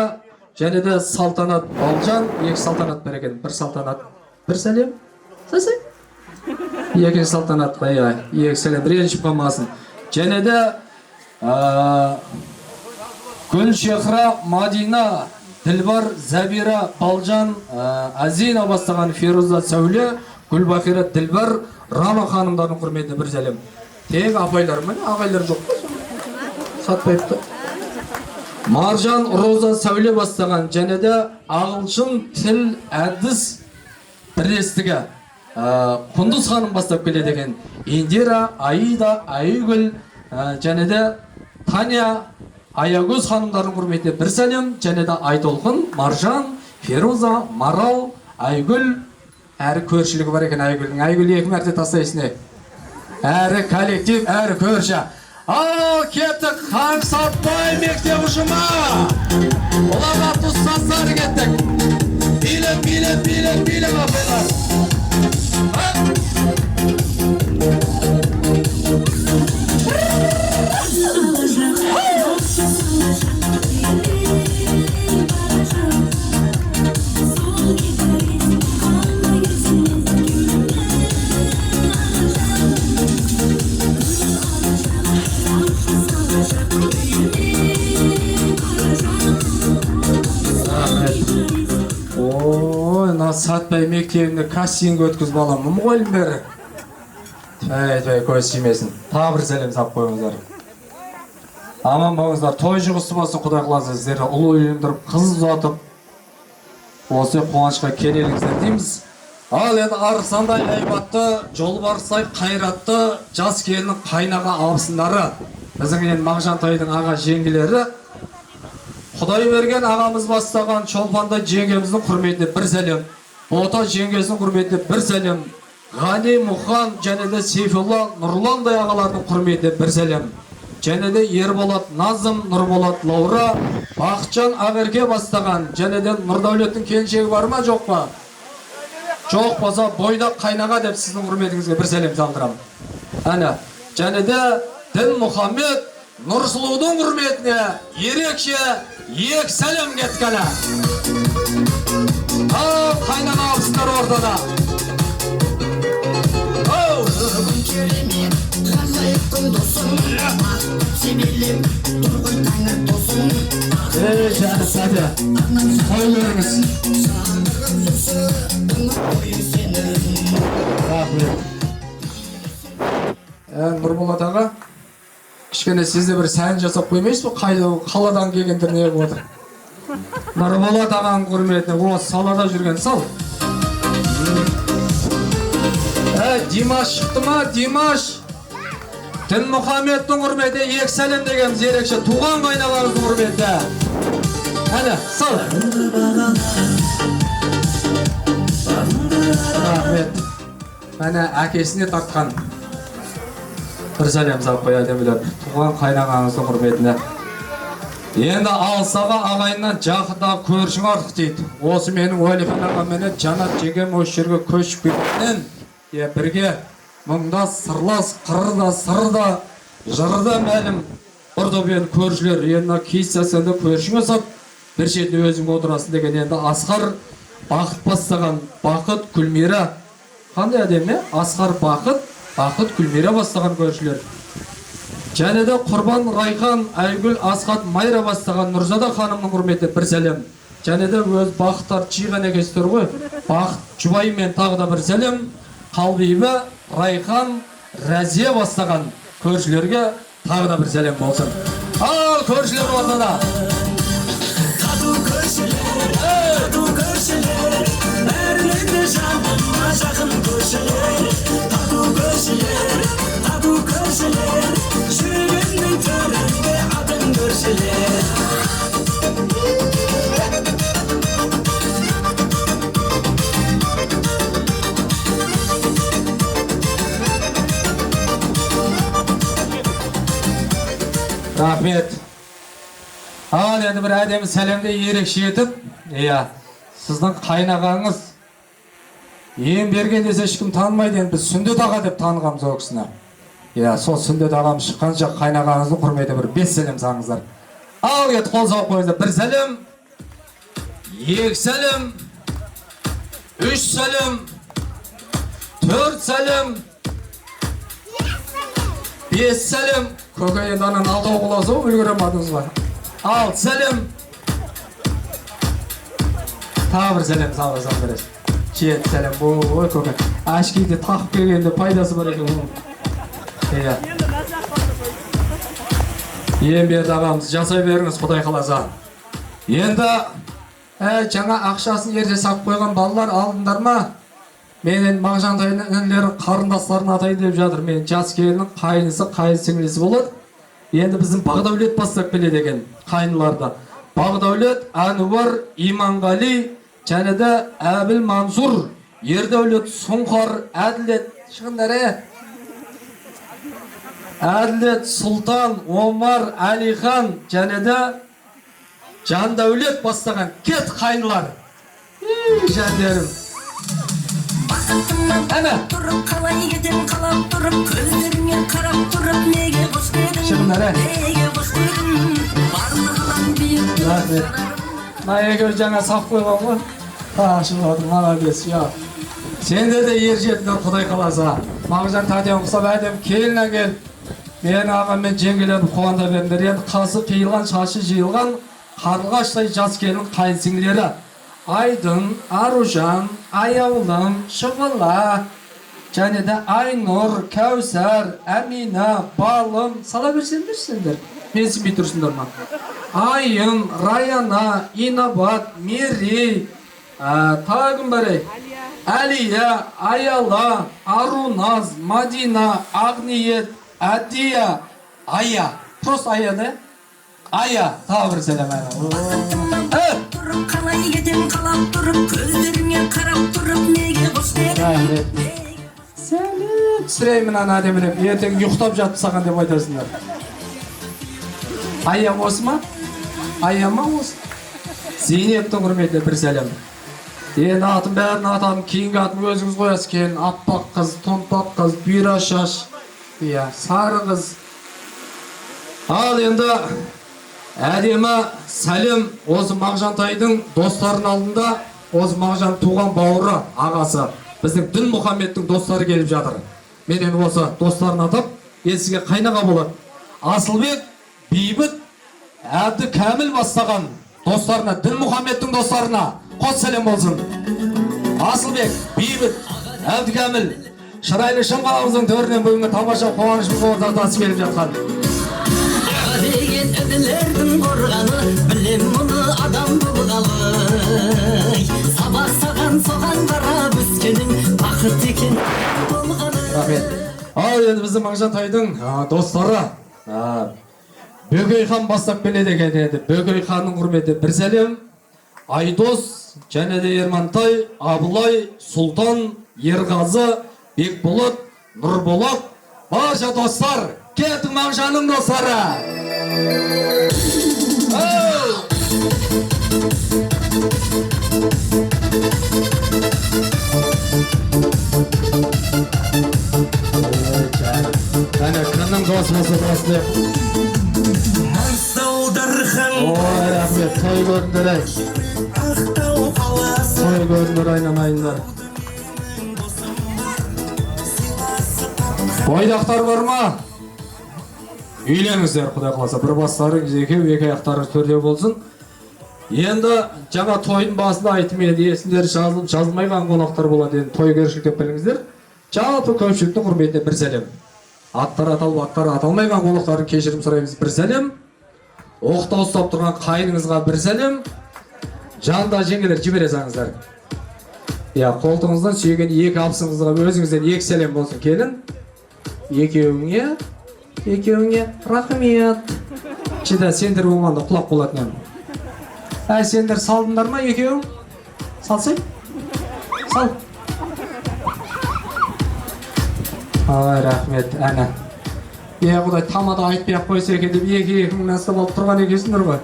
және де Салтанат Балжан. Екі Салтанат бар екен. Бір Салтанат. Бір сәлем. Сәсен. Екі Салтанат қая. Екі сәлем. Ренжіп қалмасын. Және де Гүлшехра Мадина, Дилбар Забира Балжан, Азина бастаған Феруза Сәуле, Гүлбақира Дилбар, Рама ханымдардың құрметіне бір сәлем. Тек апайлар ма? Ағайлар жоқ па? Сатпайыпты. Маржан Роза Сәуле бастаған және де ағылшын тіл әдіс бірлестігі Құндыз ханым бастап келеді екен. Индира, Аида, Айгүл және де Таня, Аягөз ханымдардың құрметіне бір сәлем. Және де Айтолқын, Маржан, Феруза, Марал, Айгүл. Әрі көршілігі бар екен Айгүлдің. Айгүл екі мәрте тастайсың. Әрі коллектив, әрі көрші. Ал кеттік Хан Сатпаев мектеп ұжымы. Ұлағат ұстаздар кеттік. Билік апайлар. Сатпаев мектебінде кастинг өткіз балам, мұғалім бәрі. Тәй, көз жемесін. Тағы бір сәлем сап қойыңыздар. Аман болыңыздар, той жұғысы болсын, Құдай қаласа сіздерді ұлы үйіндіріп, қыз ұзатып, осы қуанышқа келеліңіздер дейміз. Ал енді арысандай әйбатты, жолбарыстай қайратты, жас келінің қайнаға абысындары, біздің енді Мағжантайдың аға жеңгелері, Құдай берген ағамыз бастаған Чолпандай жеңгеміздің құрметіне бір сәлем. Бота жеңгесінің құрметіне бір сәлем. Ғани Мұхан және де Сейфулла Нұрландай ағалардың құрметіне бір сәлем. Және де Ерболат Назым, Нұрболат Лаура, Бақытжан Ағерке бастаған және де Нұрдәулеттің келіншегі бар ма, жоқ па? Жоқ болса, бойдақ қайнаға деп сіздің құрметіңізге бір сәлем салдырам. Әне, және де Дін Мұхаммед Нұрсұлудың құрметіне ерекше екі сәлем кеткені. Қайнаға абысындар ортада. Бүгін керемет, ғажайыптың досың, себелем, тұрғын таңыр досың. Жаны сәді, қой көріңіз. Нұрболат аға, кішкене сізде бір сән жасап қоймайсыз ба? Қаладан келгендер не отыр? Нұрболат ағаның құрметіне осы салада жүрген сал. Димаш шықты ма? Димаш. Дінмұхаммедтің құрметі екі сәлем дегеніміз ерекше. Туған қайнағамыздың құрметі. Әне, сал. Рахмет. Мәне әкесіне тартқан. Бір сәлем сап қоя демілер. Туған қайнағамыздың құрметіне. Енді алсаға ағайыннан жақында көршің артық дейді. Осы менің Уәлихан ағаменен Жанат жегем осы жерге көшіп кеткеннен бірге мұңда сырлас, қырда, сырда, жырда мәлім ұрды бен көршілер. Енді кейс жасында көршің осап, бір шетіне өзің отырасың деген енді Асқар Бақыт бастаған Бақыт Күлмира. Қандай әдеме? Асқар Бақыт Күлмира бастаған көршілер. Және де Құрбан Райхан, Айгүл Асқат Майра бастаған Нұрзада ханымның құрметі бір сәлем. Және де өз Бақыттар Чиған екестер ғой. Бақыт Жұбаймен тағы да бір сәлем. Қалбибі Райхан Разия бастаған көршілерге тағы да бір сәлем болсын. Ал көршілер ортада. Тату көршілер, бәрініңді жаныма жақын көршілер. Тату көршілер, жүрегімнің төрінде атын көршілер. Рахмет. Ал енді бір әдемі сәлемді ерекше етіп, сіздің қайнағаңыз ең берген десе ешкім танымайды, енді біз Сүндет аға деп танығамыз ол кісіні. Сол Сүндет ағам шыққанша қайнағаңыздың құрметі бір 5 сәлем саңыздар. Ал ет қол соғып қойыңыздар. 1 сәлем, 2 сәлем, 3 сәлем, 4 сәлем, 5 сәлем. Көке енді анан алтау құласы ғой, үлгіремадыңыз ба? 6 сәлем. Тағы 1 сәлем сағызам бересіз. 7 сәлем. Ой, көке. Әшкейде тақып келгенде пайдасы бар екен. Ең берді ағамыз, жасай беріңіз, Құдай қаласа. Енді жаңа ақшасын ерте сап қойған балалар алдыңдар ма? Менен Мағжан інілері қарындастарын атайды деп жатыр. Мен жас келінің қайнысы, қайын сіңлісі болады. Енді біздің Бағдаулет бастап келеді екен қайныларда. Бағдаулет, Әнуар, Иманғали, және де Әбіл Мансур, Ердәулет, Сұңқар, Әділет, шығындар Әділет, Сұлтан, Омар, Әлихан, және де Жандәулет бастаған кет қайнылар. Жәндерім. Әне! Тұрып қалай кетем қалап тұрып, көздеріңе қарап тұрып, неге қош дедің? Шығындар Неге қош дедің? Барлығынан биік Рахмет. Найегер жаңа сап қойған ғой. Ташып отыр, молодец. Сенде де ер жетіңдер, Құдай қаласа. Мағжан татен құсап әдем келінен кел. Мен ағам мен жеңгелерім қуанда беріңдер. Енді қасы қиылған, шашы жиылған, қарлығаштай жас келін қайын сіңлері. Айдын, Аружан, Аяулым, Шұғыла, және де Айнұр, Кәусар, Әмина, Балым, сала берсендер. Мен сенбей тұрсыңдар ма? Айым, Раяна, Инабат, Мерей, тағым бәрі, Әлия, Аяла, Аруназ, Мадина, Ағниет, Әдия, Ая. Просто Ая, да? Ая, тағы бір сәлем Ая. тұрып қалай кетем қалап тұрып, көздеріңе қарап тұрып, неге қош дедің? Сәлем түсіреймін ана әдемілеп, ертең ұйықтап жатып саған деп айтасыңдар. Ая осы ма? Ая ма осы? Зейнептің құрметіне бір сәлем. Енді атын бәрін атадым, кейінгі атын өзіңіз қоясыз. Келін аппақ қыз, томпақ қыз, бұйра шаш, сары қыз. Ал енді әдемі сәлем осы Мағжантайдың достарын алдында, осы Мағжан туған бауыры ағасы, біздің Дінмұхаммедтің достары келіп жатыр. Менен осы достарын атап, сізге қайнаға болады. Асылбек, Бейбіт, Әбді Кәміл бастаған достарына, Дінмұхаммедтің достарына қос сәлем болсын. Асылбек, Бейбіт, Әбді Кәміл, шырайлы шым қаламыздың төрінен бүгінгі тамаша қуанышымызға ортақтасып келіп жатқан. Деген әділердің қорғаны, білем мұны адам болғалы. Сабақ саған соған қарап өскенің, бақыт екен болғаны. рахмет. Ал енді біздің Мағжантайдың достары Бөкей хан бастап келеді екен енді. Бөкей ханның құрметі бір сәлем. Айдос, және де Ермантай, Абылай, Сұлтан, Ерғазы, Бекболат, Нұрболат, барша достар, кеттің Мағжанның достары. Әне кімнің досы болса досы. Ой, рахмет, той көріндер әй. Той көріндер айнанайындар. Бойдақтар бар ма? Үйленіңіздер, Құдай қаласа. Бір бастарыңыз екеу, екі аяқтарыңыз төрде болсын. Енді жаңа тойдың басында айтым еді, есімдері жазылып жазылмайған қонақтар болады. Енді той көршілік деп біліңіздер. Жалпы көпшіліктің құрметіне бір сәлем. Аттар аталып, аттар аталмайған қонақтарын кешірім сұраймыз, бір сәлем. Оқтау ұстап тұрған қайныңызға бір сәлем. Жанында жеңгелер жібере саңыздар. Қолтыңыздан сүйеген екі апсыңызға өзіңізден екі сәлем болсын, келін. Екеуіңе рахмет. Шеда сендер болғанда құлақ болатын ем. Сендер салдыңдар ма екеуің? Салсай? Сал. Ай, рахмет, әне. Құдай тамада айтпай-ақ қойса екен деп екі-екінің мәстап алып тұрған екесіңдер ғой.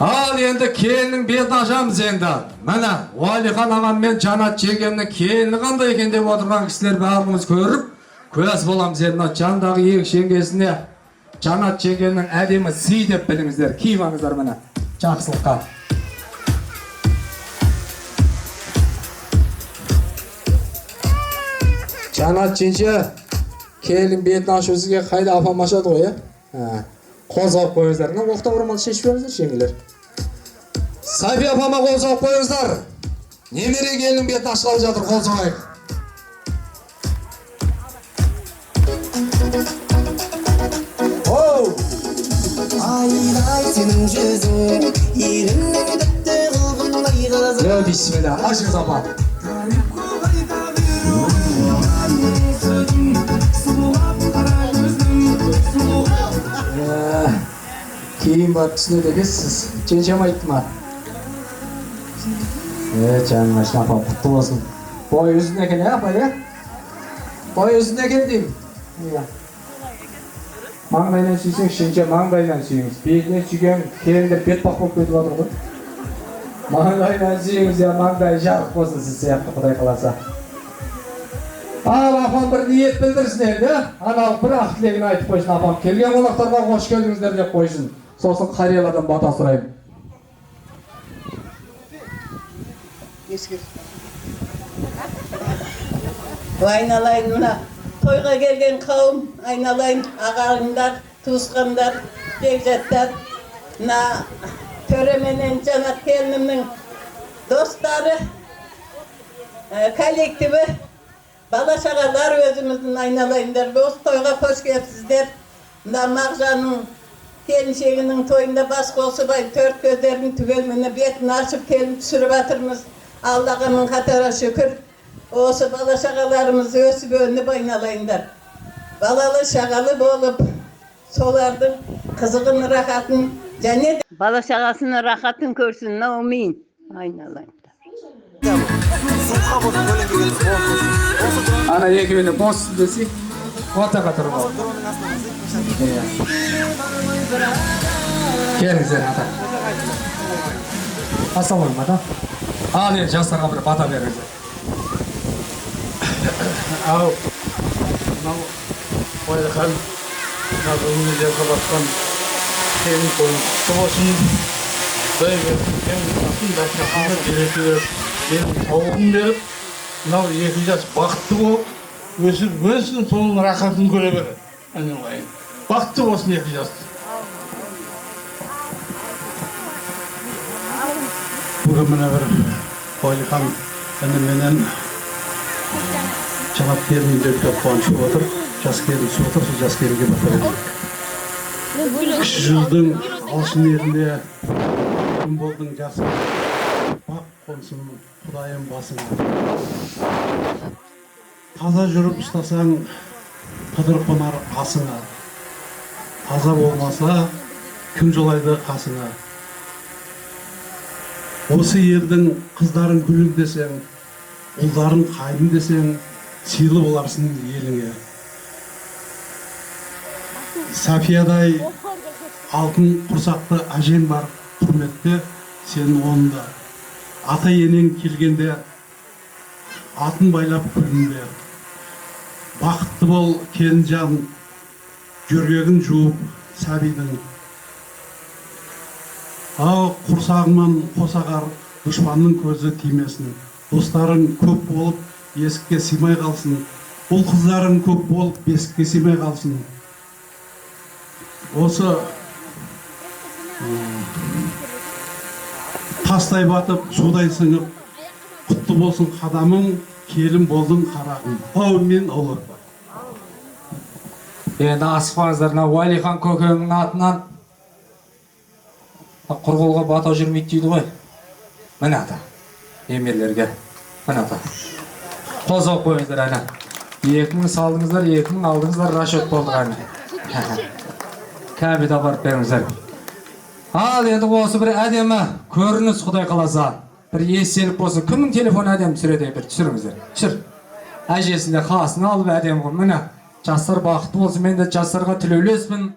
Ал енді келіннің бетін ашамыз енді. Мәне, Уалихан ағам мен Жанат жеңгемнің келіні қандай екен деп отырған кісілер бәріміз көріп, куәс боламыз енді. Жандағы екі жеңгесіне Жанат жеңгемнің әдемі сый деп біліңіздер. Киіп аңыздар мәне, жақсылыққа. Жанат жеңше, келін бетін ашу сізге қайда апам ашады ғой, қозғап қойыңыздар. Оқтау орамал шешіп беріңіздер, жеңгелер. Сайфи апама қозғап қойыңыздар. Немере келін бетін ашқалы жатыр, қозғайық. Айдай сенің жүзің, еліңнің тәтті қылғындай қызы. Бисмилля, ашыңыз апа. Кейін бар түсінеді екенсіз, жеңшем айтты ма? Жаным ашын апам, құтты болсын. Бой өзін екен, апа, Бой өзін екен деймін. Маңдайынан сүйсең, жеңше маңдайынан сүйіңіз. Бетінен сүйген келіндер бетпақ болып кетіп отыр ғой. Маңдайынан сүйіңіз, маңдай жарық болсын сіз сияқты, Құдай қаласа. Ал апам бір ниет білдірсін енді, аналық бір ақ тілегін айтып қойсын апам. Келген қонақтарға қош келдіңіздер деп қойсын. Сосын қариялардан бата сұраймын. Айналайын мына тойға келген қауым, айналайын ағалыңдар, туысқандар, жекжаттар, мына төременен Жанат келінімнің достары, коллективі, бала-шағалар өзіміздің айналайындар. Осы тойға қош келіпсіздер. Мына Мағжанның келіншегінің тойында бас қосып, төрт көздердің түгелмені бетін ашып келіп түсіріп жатырмыз. Аллаға мың қатара шүкір. Осы бала-шағаларымыз өсіп өніп айналайындар. Балалы шағалы болып, солардың қызығын, рахатын, және бала-шағасының рахатын көрсін, наумин. Айналайындар. Ана екеуіне бос десей, отаға тұрып ал. Келіңіздер, ата. Ассалаумағалейкум, ата. Ал енді жастарға бір бата беріңіздер. Ау, мынау Уалихан бүгінгі жасап жатқан келін тойын құтты болсын. Құдай берсін, дастарханға береке беріп, менің тауығым беріп, мынау екі жас бақытты болып, өсін соның рахатын көре бер. Бақытты болсын екі жас. Бүгін міне бір Уалихан менен Жанат келін деп қуанышып отыр. Жас келін түсіп отыр, сол жас келінге бата берейік. Кіші жүздің алшын елінде кім болдың жасың, бақ қонсын Құдайым басыңа. Таза жүріп ұстасаң, қыдыр қонар асыңа. Таза болмаса, кім жолайды қасыңа. Осы елдің қыздарын гүлім десең, ұлдарын қайным десең, сыйлы боларсың еліңе. Сафиядай алтын құрсақты әжең бар, құрметте сенің онында. Ата енең келгенде атын байлап күлімде. Бақытты бол келінжан, жүргегін жуып сәбидің. Ау құрсағынан қосағар, дұшпанның көзі тимесін. Достарың көп болып, есікке симай қалсын. Ұл қыздарың көп болып, бесікке симай қалсын. Осы тастай батып, судай сіңіп, құтты болсын қадамың, келін болдың қарағым. Әумин ұлы. Енді асықпаңыздар, Уәлихан көкемнің атынан құрғылға бата жүрмейді дейді ғой. Міне ата, емерлерге, міне ата. Қозып қойыңыздар әне. 2000 салдыңыздар, 2000 алдыңыздар, расчет болдық әне. Кәбет апарып беріңіздер. Ал енді осы бір әдемі көрініс Құдай қаласа. Бір естелік болсын. Кімнің телефон әдемі түсіреді, бір түсіріңіздер. Түсір. Әжесінде қасына алып әдемі ғой. Міне, жастар бақытты болсын. Мен де жастарға тілеулеспін.